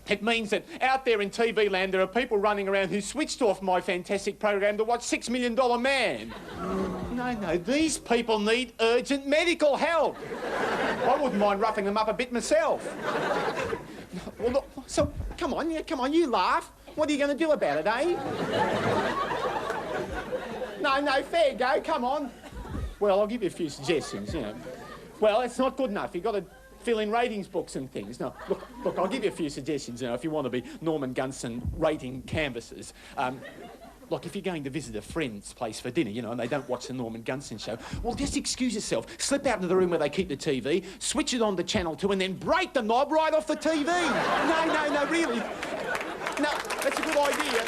It means that out there in TV land, there are people running around who switched off my fantastic program to watch $6 Million Man. No, these people need urgent medical help. I wouldn't mind roughing them up a bit myself. Well, look, so, come on, you laugh. What are you going to do about it, eh? No, fair go, come on. Well, I'll give you a few suggestions, you know. Well, it's not good enough. You've got to fill in ratings books and things. No, look, I'll give you a few suggestions, you know, if you want to be Norman Gunston rating canvassers. Like, if you're going to visit a friend's place for dinner, you know, and they don't watch the Norman Gunston show, well, just excuse yourself, slip out into the room where they keep the TV, switch it on to Channel 2, and then break the knob right off the TV. No, really. No, that's a good idea.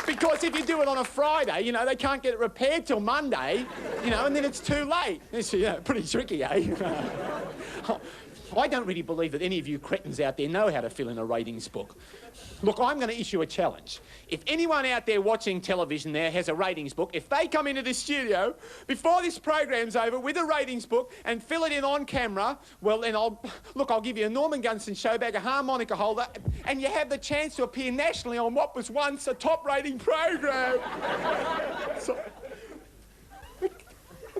Because if you do it on a Friday, you know, they can't get it repaired till Monday, you know, and then it's too late. It's, you know, pretty tricky, eh? I don't really believe that any of you cretins out there know how to fill in a ratings book. Look, I'm going to issue a challenge. If anyone out there watching television there has a ratings book, if they come into the studio before this program's over with a ratings book and fill it in on camera, well, then I'll give you a Norman Gunston show bag, a harmonica holder, and you have the chance to appear nationally on what was once a top-rating program. So, I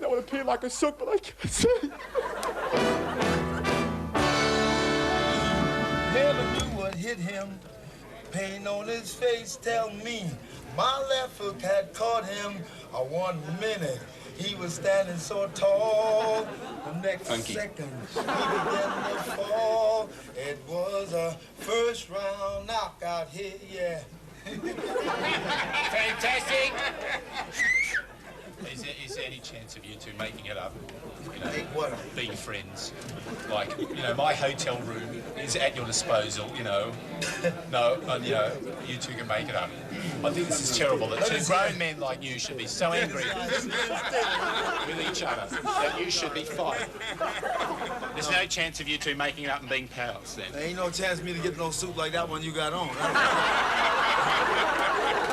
don't want to appear like a sook, but I can't see. Never knew what hit him. Pain on his face tell me my left hook had caught him. 1 minute he was standing so tall. The next second he began to fall. It was a first round knockout hit, yeah. Fantastic. Is there any chance of you two making it up? You know, being friends? Like, you know, my hotel room is at your disposal, you know. No, and, you know, you two can make it up. I think this is terrible that two grown men like you should be so angry with each other that you should be fighting. There's no chance of you two making it up and being pals, then? There ain't no chance of me to get no suit like that one you got on.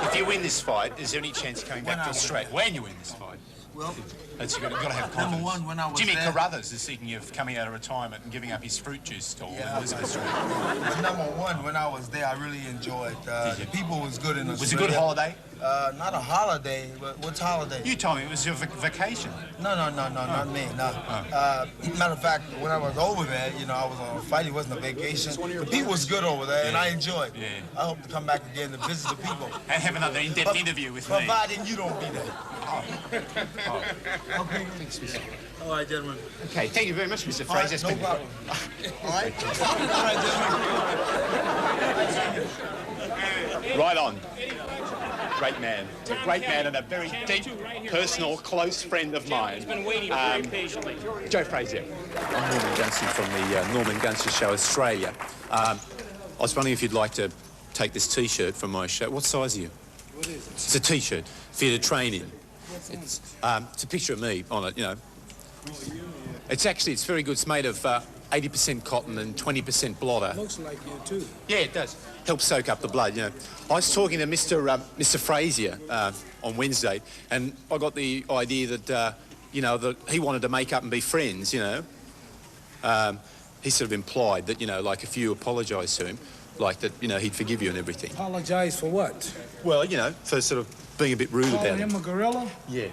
If you win this fight, is there any chance of coming back to Australia? When you win this fight? Well, you've got to have confidence. Number one, when I was Jimmy there, Carruthers is thinking of coming out of retirement and giving up his fruit juice stall in Elizabeth Street. But number one, when I was there, I really enjoyed. The people was good in Australia. Was it a good holiday? Not a holiday, but what's holiday? You told me it was your vacation. No, not me, no. Matter of fact, when I was over there, you know, I was on a fight. It wasn't a vacation. The people was good over there, and I enjoyed. Yeah. I hope to come back again to visit the people. And have another in-depth interview with me. Providing you don't be there. Okay. Thanks, Mr. All right, gentlemen. Okay, thank you very much, Mr. Fraser. No problem. All right? All right, gentlemen. Right on. Great man. A great man and a very deep, personal, close friend of mine. Joe Frazier. I'm Norman Gunston from the Norman Gunston Show Australia. I was wondering if you'd like to take this T-shirt from my show. What size are you? What is it? It's a T-shirt for you to train in. It's a picture of me on it, you know. It's very good. It's made of 80% cotton and 20% blotter. Looks like you, too. Yeah, it does. Helps soak up the blood, you know. I was talking to Mr. Frazier on Wednesday, and I got the idea that, you know, that he wanted to make up and be friends, you know. He sort of implied that, you know, like if you apologise to him, like that, you know, he'd forgive you and everything. Apologise for what? Well, you know, for sort of being a bit rude about him. A gorilla? Yeah.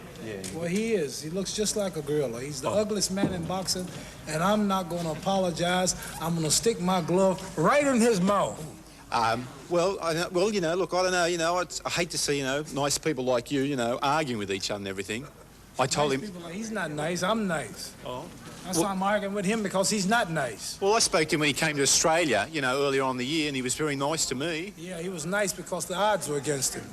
Well, he is. He looks just like a gorilla. He's the ugliest man in boxing, and I'm not going to apologize. I'm going to stick my glove right in his mouth. Well, you know, look, I don't know, you know, I hate to see, you know, nice people like you, you know, arguing with each other and everything. I told him... He's not nice, I'm nice. Oh. That's why I'm arguing with him, because he's not nice. Well, I spoke to him when he came to Australia, you know, earlier on in the year, and he was very nice to me. Yeah, he was nice because the odds were against him.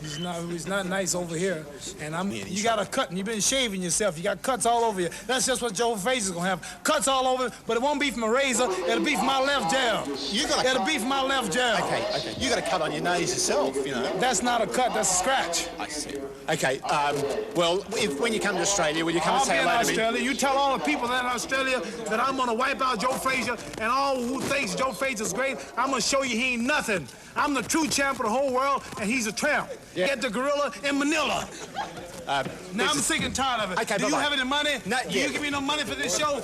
He's not nice over here. And you got a cut, and you've been shaving yourself. You got cuts all over you. That's just what Joe Frazier's gonna have. Cuts all over, but it won't be from a razor. It'll be from my left jab. It'll be from my left jab. Okay. You got a cut on your nose yourself, you know. That's not a cut, that's a scratch. I see. Okay, well, when you come to Australia, will you come and say hello to me? Australia. You tell all the people that in Australia that I'm gonna wipe out Joe Frazier, and all who thinks Joe Frazier's great, I'm gonna show you he ain't nothing. I'm the true champ of the whole world, and he's a tramp. Yeah. Get the gorilla in Manila. Now I'm sick and tired of it. Okay, do you have any money? Not yet. Do you give me no money for this show?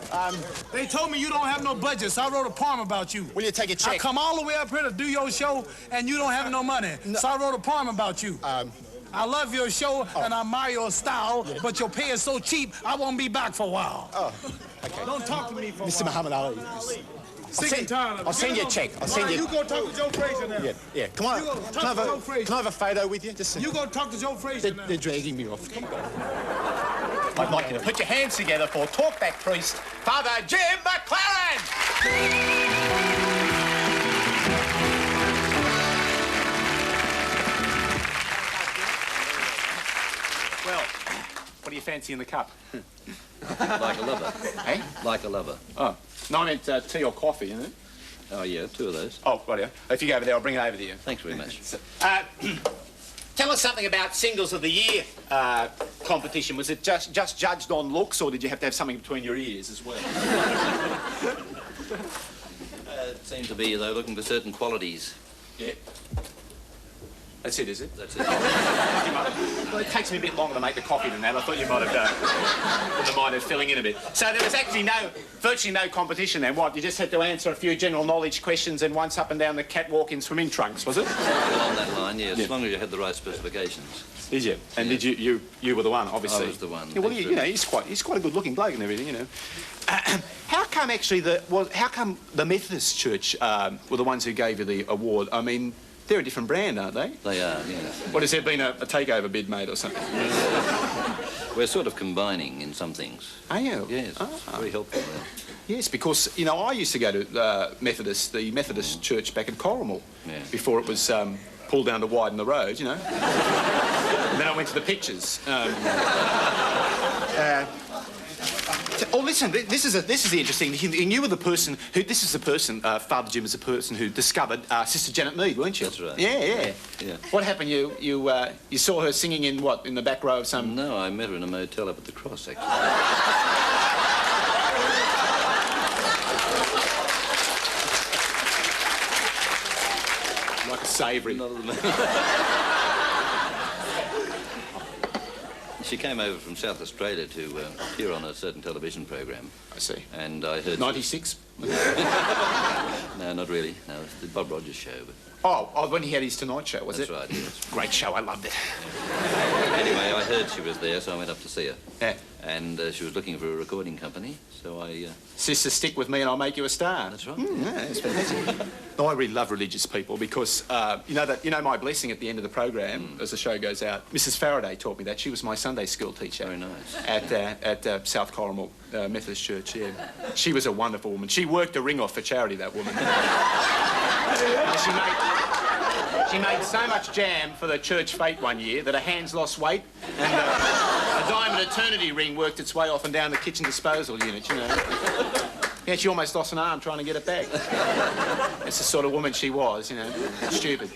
They told me you don't have no budget, so I wrote a poem about you. Will you take a check? I come all the way up here to do your show, and you don't have no money. No. So I wrote a poem about you. I love your show, and I admire your style, but your pay is so cheap, I won't be back for a while. Oh, okay. Don't talk to me for a while. Mr. Muhammad Ali. I'll send you a check. You go talk to Joe Frazier now. Yeah. Come on. Can I have a photo with you? You go talk to Joe Frazier now. They're dragging me off. Come on. I'd like you to put your hands together for talkback priest, Father Jim McLaren. Well, what do you fancy in the cup? Like a lover. Eh? Like a lover. Oh. No, I meant tea or coffee, isn't it? Oh, yeah, 2 of those. Oh, rightio. If you go over there, I'll bring it over to you. Thanks very much. Tell us something about Singles of the Year competition. Was it just judged on looks, or did you have to have something between your ears as well? It seemed to be, though, looking for certain qualities. Yeah. That's it, is it? That's it. Well, it takes me a bit longer to make the coffee than that. I thought you might have wouldn't mind it filling in a bit. So there was actually virtually no competition then. What? You just had to answer a few general knowledge questions and once up and down the catwalk in swimming trunks, was it? Along that line, yes. As long as you had the right specifications. Did you? And did you were the one, obviously. I was the one. Yeah, well, you know, he's quite a good-looking bloke and everything, you know. How come actually the Methodist Church were the ones who gave you the award? I mean, they're a different brand, aren't they? They are, yes. What, has there been a takeover bid made or something? We're sort of combining in some things. Are you? Yes, it's very helpful there. Yes, because, you know, I used to go to the Methodist Church back in Corrimal before it was pull down to widen the road, you know. And then I went to the pictures. Oh, listen, this is the interesting thing. And you were the person who... This is the person, Father Jim is the person who discovered Sister Janet Mead, weren't you? That's right. Yeah. What happened? You saw her singing in what? In the back row of some... No, I met her in a motel up at the Cross, actually. Like a savoury. Not at the moment. She came over from South Australia to appear on a certain television program. I see. And I heard... 96? No, not really. No, it's the Bob Rogers show. But... Oh, when he had his Tonight Show, was That's it? That's right, yes. Great show, I loved it. Anyway, I heard she was there, so I went up to see her. Yeah. And she was looking for a recording company, so I... Sister, stick with me and I'll make you a star. That's right. Yeah, that's fantastic. No, I really love religious people because, you know my blessing at the end of the program, as the show goes out, Mrs. Faraday taught me that. She was my Sunday school teacher. Very nice. At South Corrimal Methodist Church, yeah. She was a wonderful woman. She worked a ring off for charity, that woman. She made so much jam for the church fete one year that her hands lost weight and a diamond eternity ring worked its way off and down the kitchen disposal unit, you know. Yeah, she almost lost an arm trying to get it back. That's the sort of woman she was, you know. Stupid.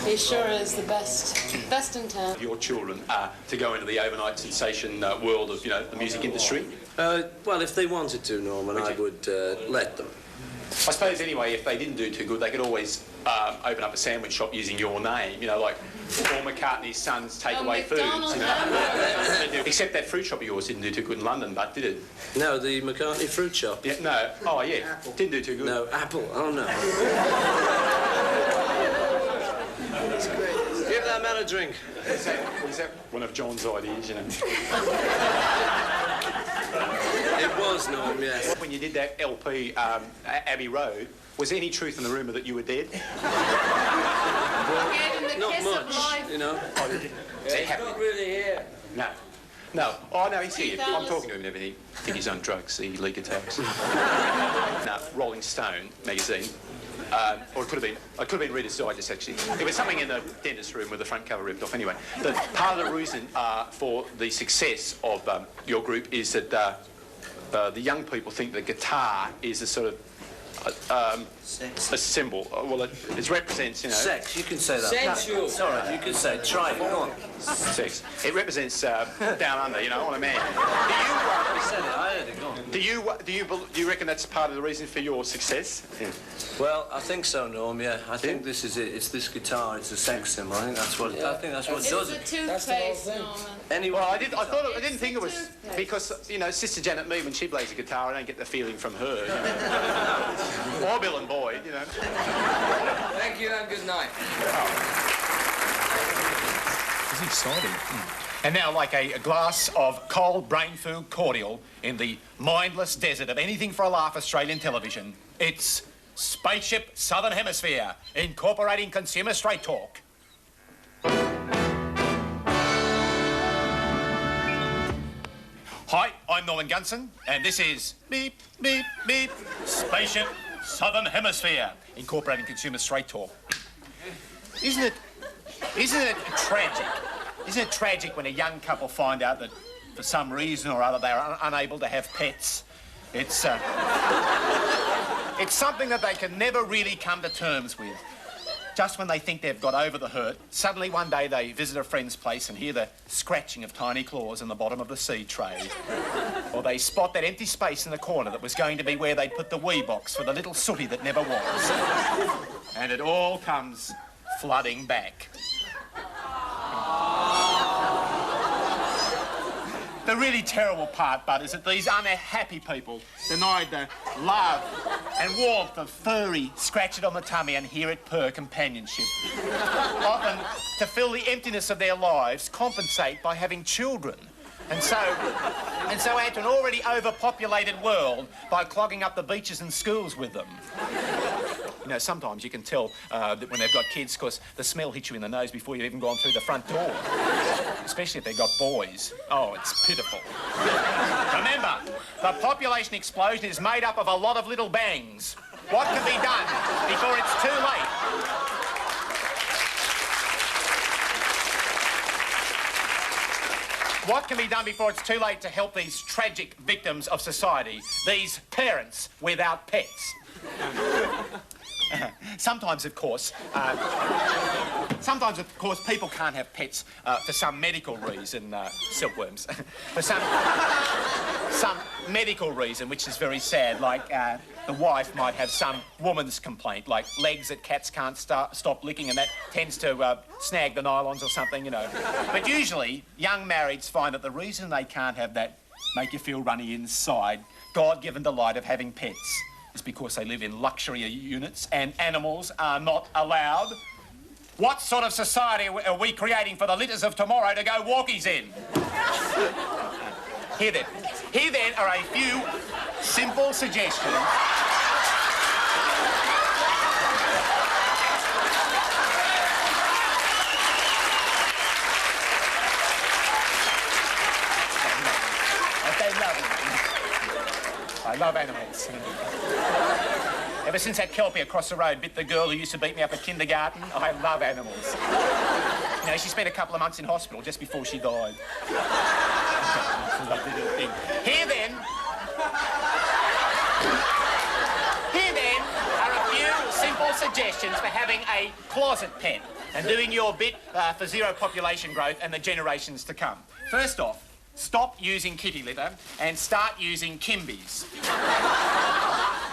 He sure is the best in town. Your children to go into the overnight sensation world of, you know, the music industry? Well, if they wanted to, Norman, I would let them. I suppose, anyway, if they didn't do too good, they could always open up a sandwich shop using your name, you know, like Paul McCartney's Son's Takeaway Foods, you know. Except that fruit shop of yours didn't do too good in London, but did it? No, the McCartney fruit shop. Yeah, no. Oh, yeah. Didn't do too good. No, Apple. Oh, no. That's great. Give that man a drink. Was that one of John's ideas, you know? It was, Norm, yes. When you did that LP, Abbey Road, was there any truth in the rumour that you were dead? Not much, you know. He's not really here. No. No. Oh, no, he's here. I'm talking to him and everything. I think he's on drugs, the league attacks. No, Rolling Stone magazine. Or it could have been Reader's Digest, actually. There was something in the dentist's room with the front cover ripped off. Anyway, part of the reason for the success of your group is that the young people think the guitar is a sort of a symbol. Well, it represents, you know... Sex, you can say that. Sensual. It's all right, you can say it. Try it, go on. Sex. It represents down under, you know what I mean? You said it, I heard it, go on. Do you reckon that's part of the reason for your success? Yeah. Well, I think so, Norm, yeah. I think this is it. It's this guitar, it's a sex symbol. I think that's what it does. It's a toothpaste, Norman. Anyway, well, I didn't think it was because, you know, Sister Janet Mead, when she plays the guitar, I don't get the feeling from her. You know? Or Bill and Boyd, you know. Thank you and good night. It's exciting. And now, like a glass of cold brain food cordial in the mindless desert of anything for a laugh Australian television, it's Spaceship Southern Hemisphere, incorporating consumer straight talk. Hi, I'm Norman Gunston, and this is Beep, Beep, Beep, Spaceship Southern Hemisphere, incorporating consumer straight talk. Isn't it tragic? Isn't it tragic when a young couple find out that for some reason or other they're unable to have pets? It's something that they can never really come to terms with. Just when they think they've got over the hurt, suddenly one day they visit a friend's place and hear the scratching of tiny claws in the bottom of the seed tray. Or they spot that empty space in the corner that was going to be where they'd put the wee box for the little sooty that never was. And it all comes flooding back. The really terrible part, Bud, is that these unhappy people denied the love and warmth of furry, scratch it on the tummy and hear it purr companionship. Often, to fill the emptiness of their lives, compensate by having children. And so add to an already overpopulated world by clogging up the beaches and schools with them. You know, sometimes you can tell that when they've got kids because the smell hits you in the nose before you've even gone through the front door. Especially if they've got boys. Oh, it's pitiful. Remember, the population explosion is made up of a lot of little bangs. What can be done before it's too late? What can be done before it's too late to help these tragic victims of society, these parents without pets? Sometimes, of course, people can't have pets for some medical reason, silkworms. For some medical reason, which is very sad, like the wife might have some woman's complaint, like legs that cats can't stop licking, and that tends to snag the nylons or something, you know. But usually, young marrieds find that the reason they can't have that make you feel runny inside, God-given delight of having pets, is because they live in luxury units and animals are not allowed. What sort of society are we creating for the litters of tomorrow to go walkies in? Here then are a few simple suggestions. I love animals. Ever since that Kelpie across the road bit the girl who used to beat me up at kindergarten, I love animals. You know, she spent a couple of months in hospital just before she died. Lovely little thing. Here then are a few simple suggestions for having a closet pet and doing your bit for zero population growth and the generations to come. First off, stop using kitty litter and start using Kimbies.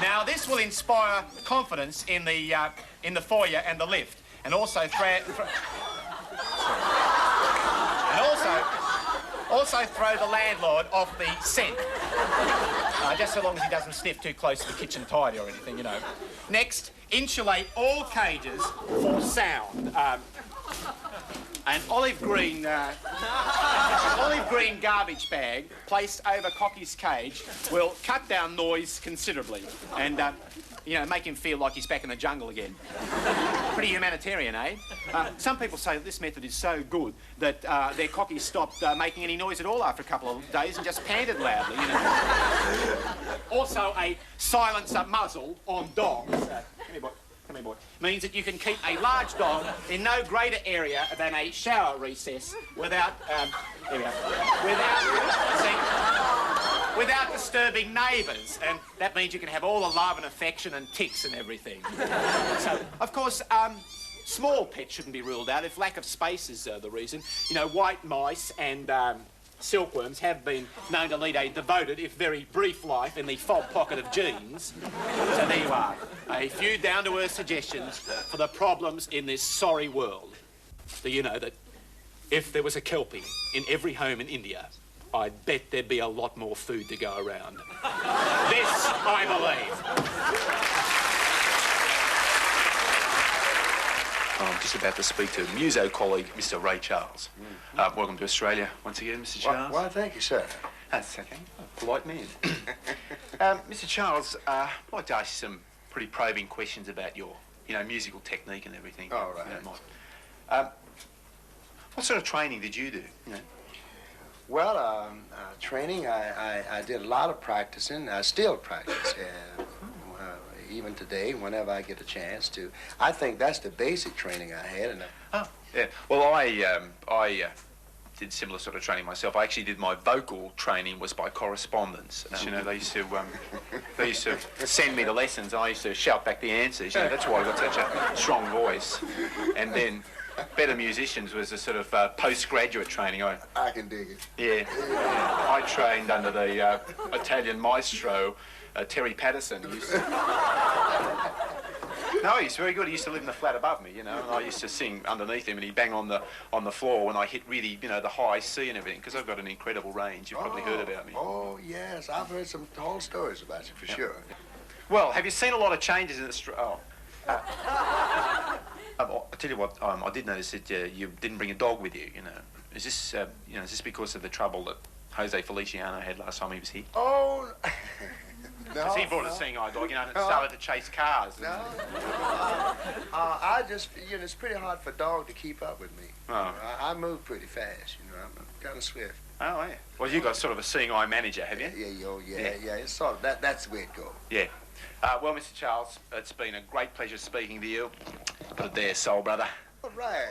Now, this will inspire confidence in the foyer and the lift, and also throw the landlord off the scent. Just so long as he doesn't sniff too close to the kitchen tidy or anything, you know. Next, insulate all cages for sound. An olive green garbage bag placed over Cocky's cage will cut down noise considerably and, you know, make him feel like he's back in the jungle again. Pretty humanitarian, eh? Some people say that this method is so good that their Cockies stopped making any noise at all after a couple of days and just panted loudly, you know. Also, a silencer muzzle on dogs. Come here, boy. Come here, boy. Means that you can keep a large dog in no greater area than a shower recess without, there we go, without disturbing neighbours. And that means you can have all the love and affection and ticks and everything. So, of course, small pets shouldn't be ruled out if lack of space is the reason. You know, white mice and silkworms have been known to lead a devoted, if very brief, life in the fob pocket of genes. So there you are. A few down-to-earth suggestions for the problems in this sorry world. Do you know that if there was a Kelpie in every home in India, I'd bet there'd be a lot more food to go around. This I believe. I'm just about to speak to muso colleague, Mr. Ray Charles. Welcome to Australia once again, Mr. Charles. Why, thank you, sir. That's okay. Polite man. Mr. Charles, I'd like to ask you some pretty probing questions about your, you know, musical technique and everything. All right. If you don't mind. What sort of training did you do? You know? Well, training, I did a lot of practicing. I still practice. Even today, whenever I get a chance to. I think that's the basic training I had. And yeah. Well, I did similar sort of training myself. I actually did my vocal training was by correspondence. You know, they used to send me the lessons, and I used to shout back the answers. You know, that's why I got such a strong voice. And then better musicians was a sort of postgraduate training. I can dig it. Yeah. I trained under the Italian maestro, Terry Patterson. He used to... No, he's very good. He used to live in the flat above me, you know, and I used to sing underneath him, and he'd bang on the floor when I hit really, you know, the high C and everything, because I've got an incredible range. You've probably heard about me. Oh, yes. I've heard some whole stories about you, for sure. Well, have you seen a lot of changes in Australia? I'll tell you what, I did notice that you didn't bring a dog with you, you know. Is this, you know, is this because of the trouble that Jose Feliciano had last time he was here? Oh, no. Because he brought a seeing eye dog, you know, and started to chase cars. No. I just, you know, it's pretty hard for a dog to keep up with me. Oh. You know, I move pretty fast, you know, I'm kind of swift. Oh, yeah. Well, you got sort of a seeing eye manager, have you? Yeah. It's sort of, that's the way it goes. Yeah. Well, Mr. Charles, it's been a great pleasure speaking to you. Put it there, soul brother. All right.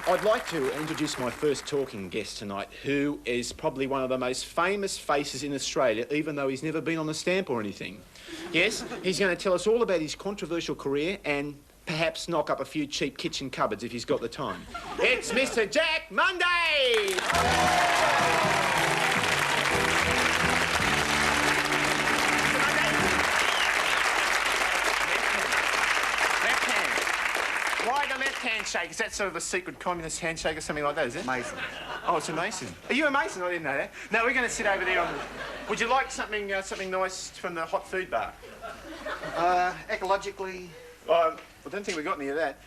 I'd like to introduce my first talking guest tonight, who is probably one of the most famous faces in Australia, even though he's never been on the stamp or anything. Yes, he's going to tell us all about his controversial career and perhaps knock up a few cheap kitchen cupboards if he's got the time. It's Mr. Jack Monday! Why the left handshake? Is that sort of a secret communist handshake or something like that, is it? Mason. Oh, it's a Mason. Are you a Mason? I didn't know that. No, we're going to sit over there on the... Would you like something something nice from the hot food bar? Ecologically... I don't think we got any of that.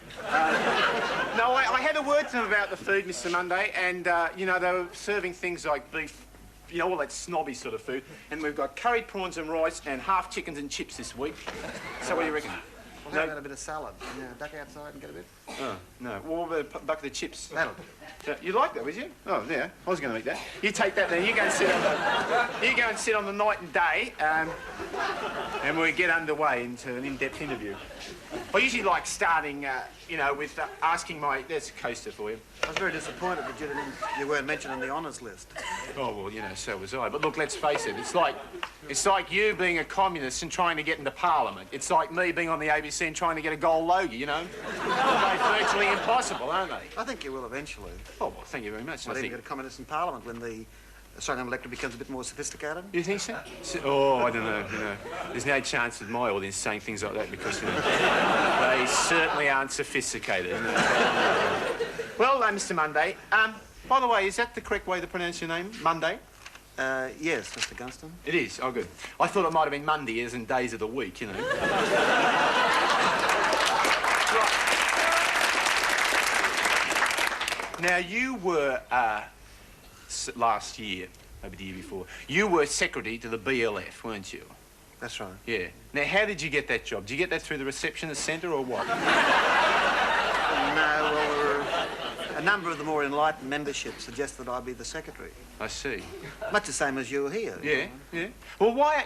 No, I had a word to them about the food, Mr. Monday, and, you know, they were serving things like beef, you know, all that snobby sort of food, and we've got curried prawns and rice and half chickens and chips this week. So what do you reckon? Well, how about a bit of salad? Yeah, duck outside and get a bit. Oh, no. Well, a bucket of chips. That'll do. You like that, would you? Oh, yeah. I was going to eat that. You take that then. You go and sit on the night and day, and we'll get underway into an in-depth interview. I usually like starting, you know, with asking my... There's a coaster for you. I was very disappointed that you weren't mentioned on the honours list. Oh, well, you know, so was I. But look, let's face it, it's like you being a communist and trying to get into Parliament. It's like me being on the ABC and trying to get a gold logie, you know? They're virtually impossible, aren't they? I think you will eventually. Oh, well, thank you very much. Might even get a communist in Parliament when the Australian electorate becomes a bit more sophisticated. You think so? Oh, I don't know, you know. There's no chance of my audience saying things like that because, you know, they certainly aren't sophisticated. Well, Mr. Monday, by the way, is that the correct way to pronounce your name? Monday? Yes, Mr. Gunston. It is? Oh, good. I thought it might have been Monday as in days of the week, you know. Now, you were, last year, maybe the year before, you were secretary to the BLF, weren't you? That's right. Yeah. Now, how did you get that job? Did you get that through the receptionist centre or what? No, well, a number of the more enlightened membership suggested I be the secretary. I see. Much the same as you're here. Yeah, yeah. Well, why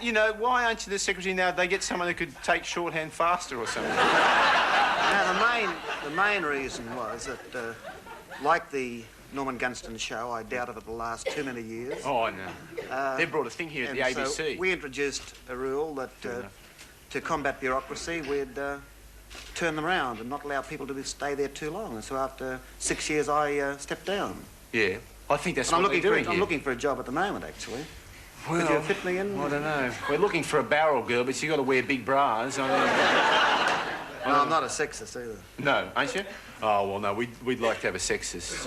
aren't you the secretary now? They get someone who could take shorthand faster or something. Now, the main reason was that, like the Norman Gunston show, I doubt if it'll last too many years. Oh, I know. They brought a thing here at the ABC. So we introduced a rule that to combat bureaucracy, we'd turn them around and not allow people to stay there too long. And so after 6 years, I stepped down. Yeah, I think that's what we're doing here. I'm looking for a job at the moment, actually. Well, could you fit me in? I don't know. We're looking for a barrel girl, but you've got to wear big bras. No, I'm not a sexist either. No, aren't you? Oh, well, no, we'd like to have a sexist.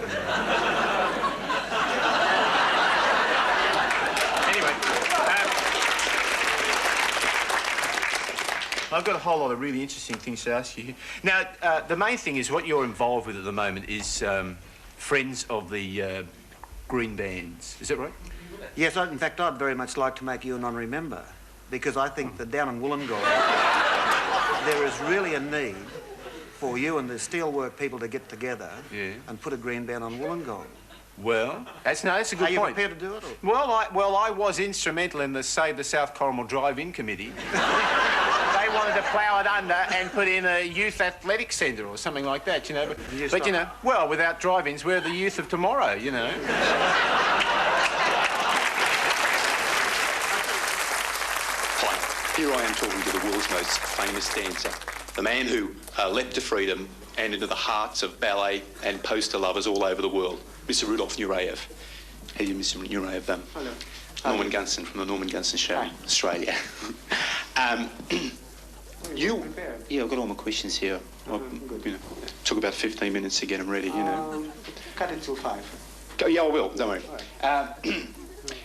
Anyway, I've got a whole lot of really interesting things to ask you. Now, the main thing is what you're involved with at the moment is Friends of the Green Bands. Is that right? Yes, in fact, I'd very much like to make you an honorary member, because I think that down in Wollongong, there is really a need for you and the steelwork people to get together and put a green band on Wollongong. Well, that's a good point. Are you prepared to do it? Or? Well, I was instrumental in the Save the South Corrimal Drive-In Committee. They wanted to plough it under and put in a youth athletic centre or something like that, you know. But you know, well, without drive-ins, we're the youth of tomorrow, you know. Here I am talking to the world's most famous dancer, the man who leapt to freedom and into the hearts of ballet and poster lovers all over the world, Mr. Rudolf Nureyev. How are you, Mr. Nureyev? Hello. Norman Gunston from the Norman Gunston Show, Hi. Australia. Yeah, I've got all my questions here. Took about 15 minutes to get them ready, you know. Cut it till 5. Yeah, I will, don't worry.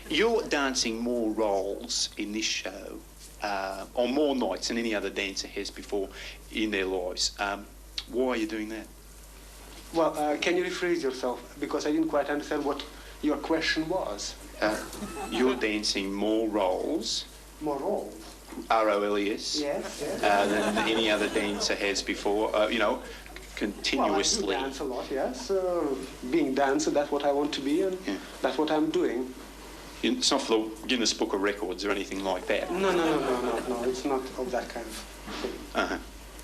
You're dancing more roles in this show on more nights than any other dancer has before in their lives. Why are you doing that? Well, can you rephrase yourself? Because I didn't quite understand what your question was. You're dancing more roles. More roles? R-O-L-E-S. Yes, yes. Than any other dancer has before, you know, continuously. Well, I do dance a lot, yes. Being dancer, that's what I want to be, and that's what I'm doing. It's not for the Guinness Book of Records or anything like that. No, it's not of that kind of thing. Uh-huh,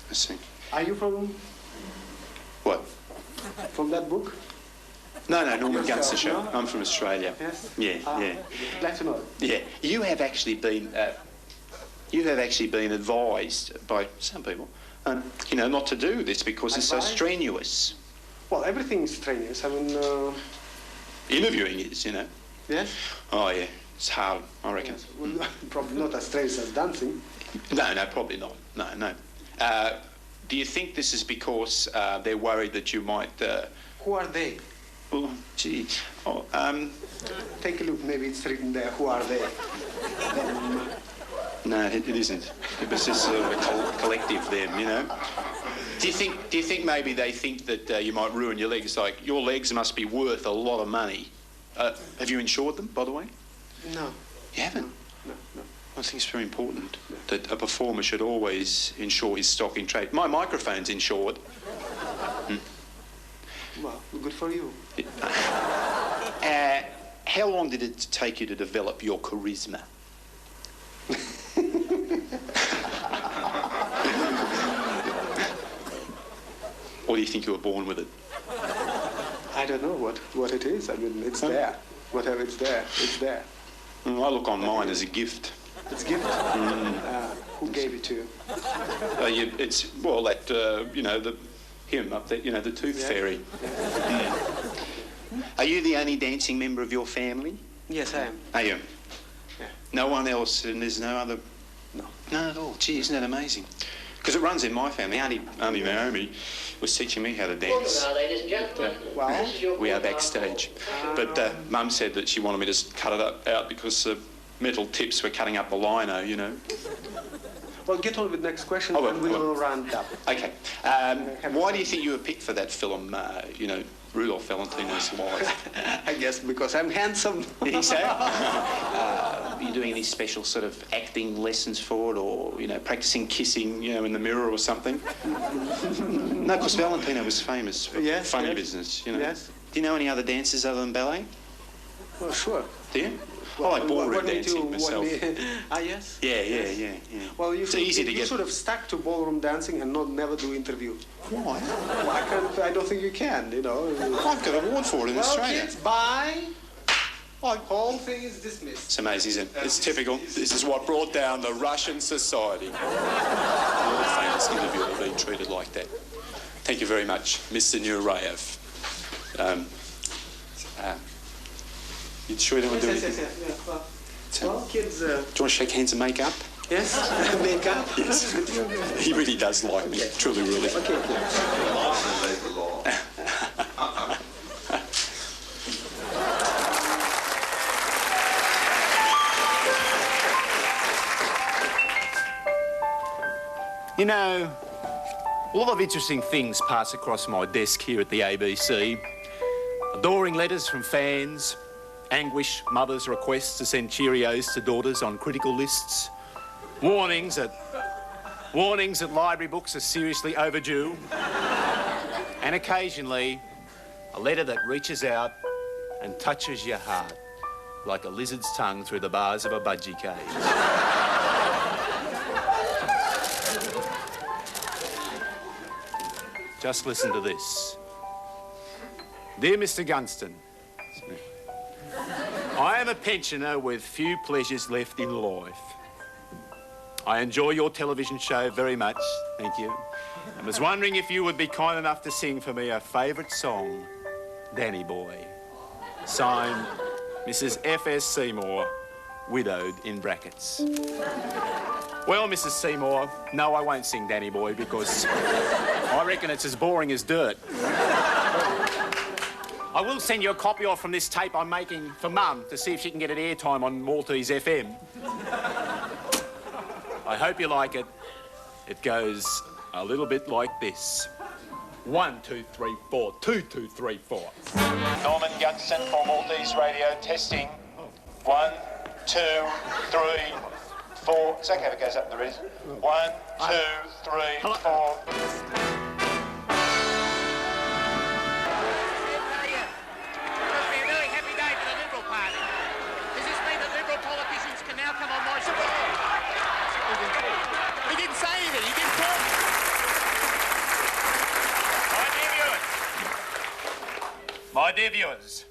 I see. Are you from... What? From that book? No, Norman Yourself, Gunston show. no? I'm from Australia. Yes? Yeah. Glad to know. Yeah, you have actually been advised by some people, not to do this because it's so strenuous. Well, everything is strenuous. I mean... Interviewing is, Yes? Oh, yeah. It's hard, I reckon. Yes. Well, probably not as strenuous as dancing. No, probably not. No. Do you think this is because they're worried that you might... Who are they? Oh, gee. Oh, Take a look. Maybe it's written there. Who are they? No, it isn't. It was just sort of a collective them, Do you think maybe they think that you might ruin your legs? Like, your legs must be worth a lot of money. Have you insured them, by the way? No. You haven't? No. I think it's very important that a performer should always insure his stock in trade. My microphone's insured. Well, good for you. How long did it take you to develop your charisma? Or do you think you were born with it? I don't know what it is. I mean, it's there. Whatever it's there, it's there. I look on mine as a gift. It's a gift? Who gave it to you? It's, well, that, him up there, the tooth fairy. Yeah. Are you the only dancing member of your family? Yes, I am. Are you? Yeah. No one else, and there's no other... No. None at all. Gee, isn't that amazing? Because it runs in my family. Auntie Naomi was teaching me how to dance. Ladies and gentlemen. We are backstage. But Mum said that she wanted me to cut it out because metal tips were cutting up the lino, Well, get on with the next question and we will round up. Okay. Why do you think you were picked for that film, Rudolf Valentino's Life? I guess because I'm handsome. Did he say? Are you doing any special sort of acting lessons for it, or practicing kissing, in the mirror or something? No, because Valentino was famous for funny business. Yes. Do you know any other dances other than ballet? Well, sure. Do you? I like ballroom dancing myself. Yes? Yeah. Well, you get... should have stuck to ballroom dancing and never do interview. Why? Well, I don't think you can, I've got an award for it in Australia. Kids, bye. Whole thing is dismissed. It's amazing, isn't it? It's typical. This is what brought down the Russian society. All famous interviewers have been treated like that. Thank you very much, Mr. Nureyev. You sure you don't want to do anything? Yes. Well, kids... Do you want to shake hands and make up? Yes? Make up? Yes. He really does like me. Truly, really. Okay. A lot of interesting things pass across my desk here at the ABC. Adoring letters from fans, anguish mothers' requests to send Cheerios to daughters on critical lists, warnings that library books are seriously overdue, and occasionally a letter that reaches out and touches your heart like a lizard's tongue through the bars of a budgie cage. Just listen to this. Dear Mr. Gunston, I am a pensioner with few pleasures left in life. I enjoy your television show very much, thank you. I was wondering if you would be kind enough to sing for me a favourite song, Danny Boy. Signed, Mrs. F.S. Seymour, widowed in brackets. Well, Mrs. Seymour, no, I won't sing Danny Boy because I reckon it's as boring as dirt. I will send you a copy off from this tape I'm making for Mum to see if she can get it airtime on Maltese FM. I hope you like it. It goes a little bit like this. 1, 2, 3, 4, 2, 2, 3, 4. Norman Gunston for Maltese Radio testing. 1, 2, 3, 4. It's okay if it goes up the wrist. 1, 2, 3, 4. Be a very happy day for the Liberal Party. Is this me dear viewers,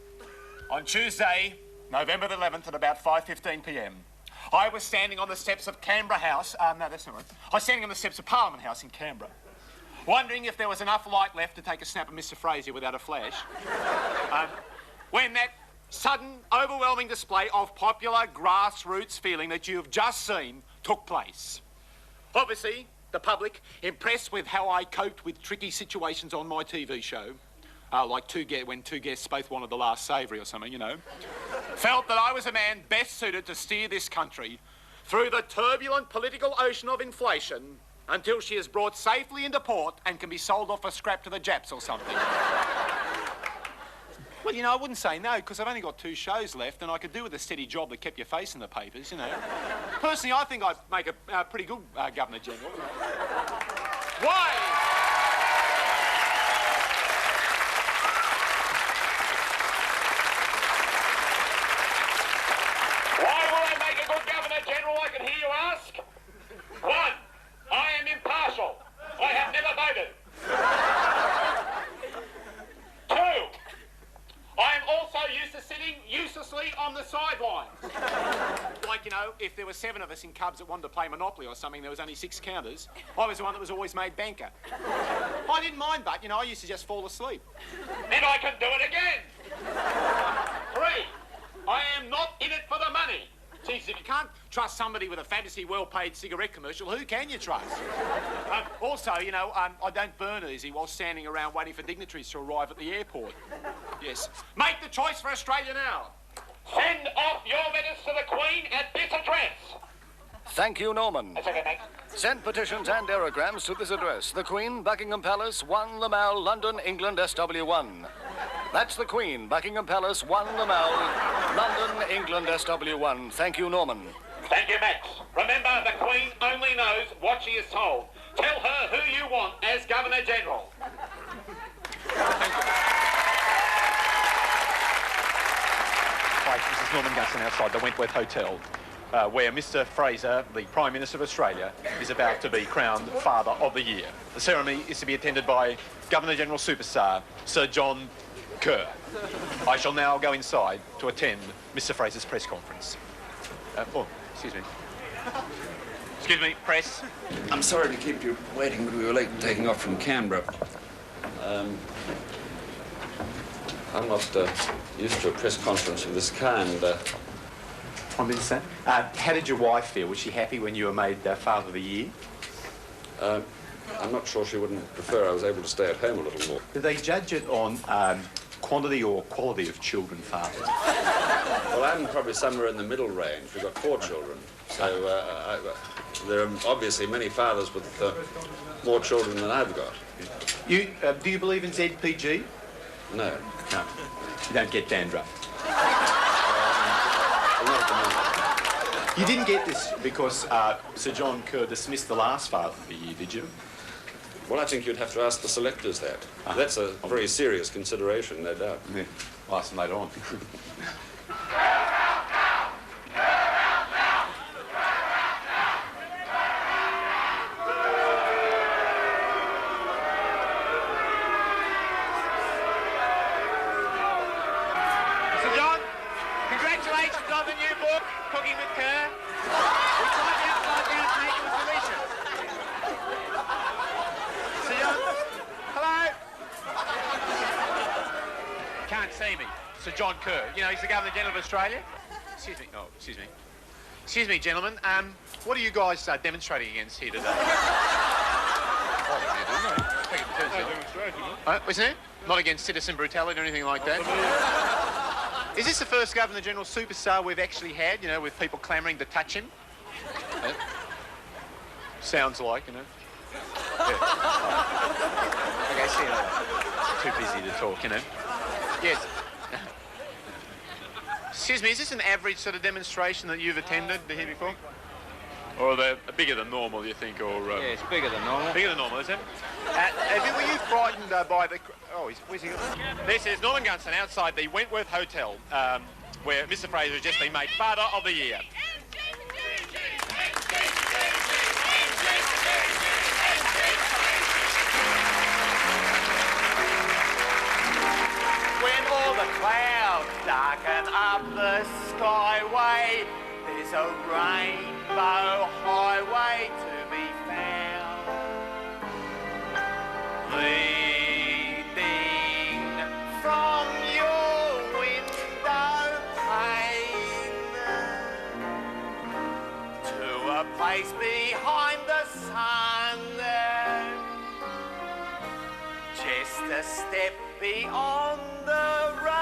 on Tuesday, November the 11th at about 5:15 p.m, I was standing on the steps of Canberra House, no, that's not right. I was standing on the steps of Parliament House in Canberra, wondering if there was enough light left to take a snap of Mr. Fraser without a flash, when that sudden, overwhelming display of popular grassroots feeling that you've just seen took place. Obviously, the public, impressed with how I coped with tricky situations on my TV show, like when two guests both wanted the last savoury or something, you know, felt that I was a man best suited to steer this country through the turbulent political ocean of inflation until she is brought safely into port and can be sold off for scrap to the Japs or something. Well, you know, I wouldn't say no, because I've only got 2 shows left and I could do with a steady job that kept your face in the papers, you know. Personally, I think I'd make a pretty good Governor-General. Why? Why will I make a good Governor-General, I can hear you ask? 1, I am impartial. I have never voted. 2, I am also used to sitting uselessly on the sidelines. Like, you know, if there were 7 of us in Cubs that wanted to play Monopoly or something, there was only 6 counters. I was the one that was always made banker. I didn't mind, but, you know, I used to just fall asleep. And I can do it again. 3, I am not in it for the money. Geez, if you can't trust somebody with a fantasy well-paid cigarette commercial, who can you trust? Also, you know, I don't burn easy while standing around waiting for dignitaries to arrive at the airport. Yes. Make the choice for Australia now. Send off your letters to the Queen at this address. Thank you, Norman. That's okay, mate. Send petitions and aerograms to this address. The Queen, Buckingham Palace, 1 Le Mall, London, England, SW1. That's the Queen, Buckingham Palace, 1 Le Mall, London, England, SW1. Thank you, Norman. Thank you, Max. Remember, the Queen only knows what she is told. Tell her who you want as Governor-General. Thank you. Hi, this is Norman Gunston outside the Wentworth Hotel, where Mr. Fraser, the Prime Minister of Australia, is about to be crowned Father of the Year. The ceremony is to be attended by Governor-General Superstar Sir John Kerr. I shall now go inside to attend Mr. Fraser's press conference. Excuse me. Excuse me, press. I'm sorry to keep you waiting, but we were late taking off from Canberra. I'm not used to a press conference of this kind. Prime Minister, how did your wife feel? Was she happy when you were made Father of the Year? I'm not sure she wouldn't prefer I was able to stay at home a little more. Did they judge it on quantity or quality of children fathered? Well, I'm probably somewhere in the middle range. We've got 4 children. So there are obviously many fathers with more children than I've got. Do you believe in ZPG? No. No. You don't get dandruff? You didn't get this because Sir John Kerr dismissed the last Father of the Year, did you? Well, I think you'd have to ask the selectors that. That's a very serious consideration, no doubt. Yeah. I'll ask them later on. Sir John, congratulations on the new book, Cooking with Kerr. We tried to outside you to make it was delicious. Sir John, hello? Can't see me. Sir John Kerr. You know, he's the Governor-General of Australia. Excuse me. Oh, excuse me. Excuse me, gentlemen. What are you guys demonstrating against here today? Isn't it? Not against citizen brutality or anything like that? Is this the first Governor-General superstar we've actually had, you know, with people clamouring to touch him? Sounds like, you know. Yeah. Okay, see you later. Too busy to talk, you know. Yes. Excuse me, is this an average sort of demonstration that you've attended here before? Or are they bigger than normal, you think, or... Yeah, it's bigger than normal. Bigger than normal, is it? Were you frightened by the... Oh, where's he going? This is Norman Gunston outside the Wentworth Hotel, where Mr. Fraser has just been made Father of the Year. When all the the skyway, there's a rainbow highway to be found, leading from your window pane to a place behind the sun, just a step beyond the rain.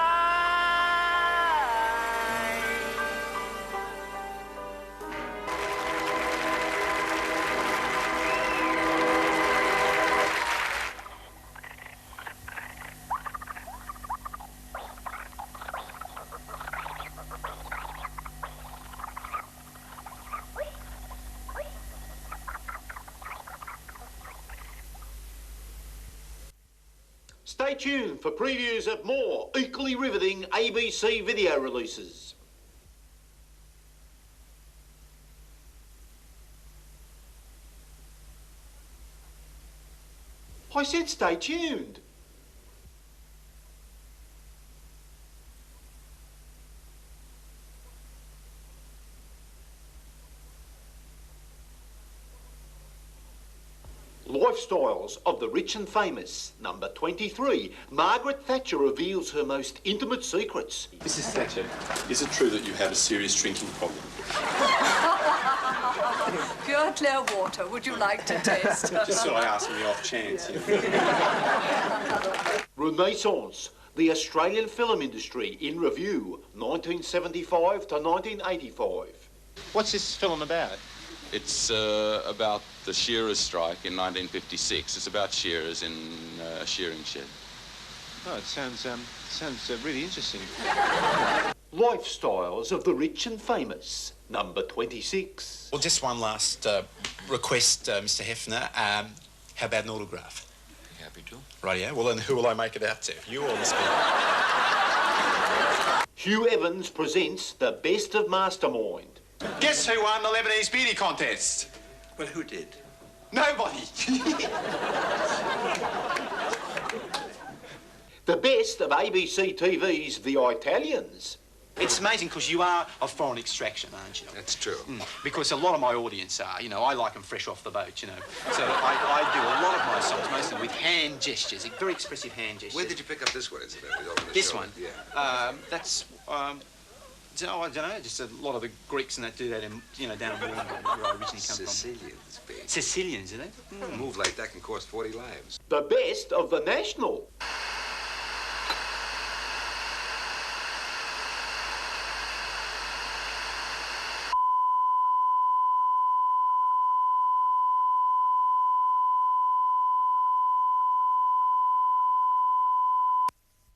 Stay tuned for previews of more equally riveting ABC video releases. I said stay tuned. Lifestyles of the Rich and Famous, number 23. Margaret Thatcher reveals her most intimate secrets. Mrs. Thatcher, is it true that you have a serious drinking problem? Pure clear water. Would you like to taste? Just so I ask on the off chance. Renaissance, the Australian film industry in review, 1975 to 1985. What's this film about? It's about the shearers' strike in 1956. It's about shearers in a shearing shed. Oh, it sounds really interesting. Lifestyles of the Rich and Famous, number 26. Well, just one last request, Mr. Hefner. How about an autograph? Happy to. Rightio. Well, then who will I make it out to? You or the speaker? Hugh Evans presents the best of Mastermind. Guess who won the Lebanese beauty contest? Well, who did? Nobody. The best of ABC TV's The Italians. It's amazing because you are of foreign extraction, aren't you? That's true. Because a lot of my audience are, you know, I like them fresh off the boat, you know. So I do a lot of my songs, mostly with hand gestures, very expressive hand gestures. Where did you pick up this one, incidentally? This show? one? Yeah. That's, I don't know, just a lot of the Greeks and that do that in, you know, down in Wollongong, where I originally come Sicilians, from. Sicilians, are they? A move like that can cost 40 lives. The best of the National.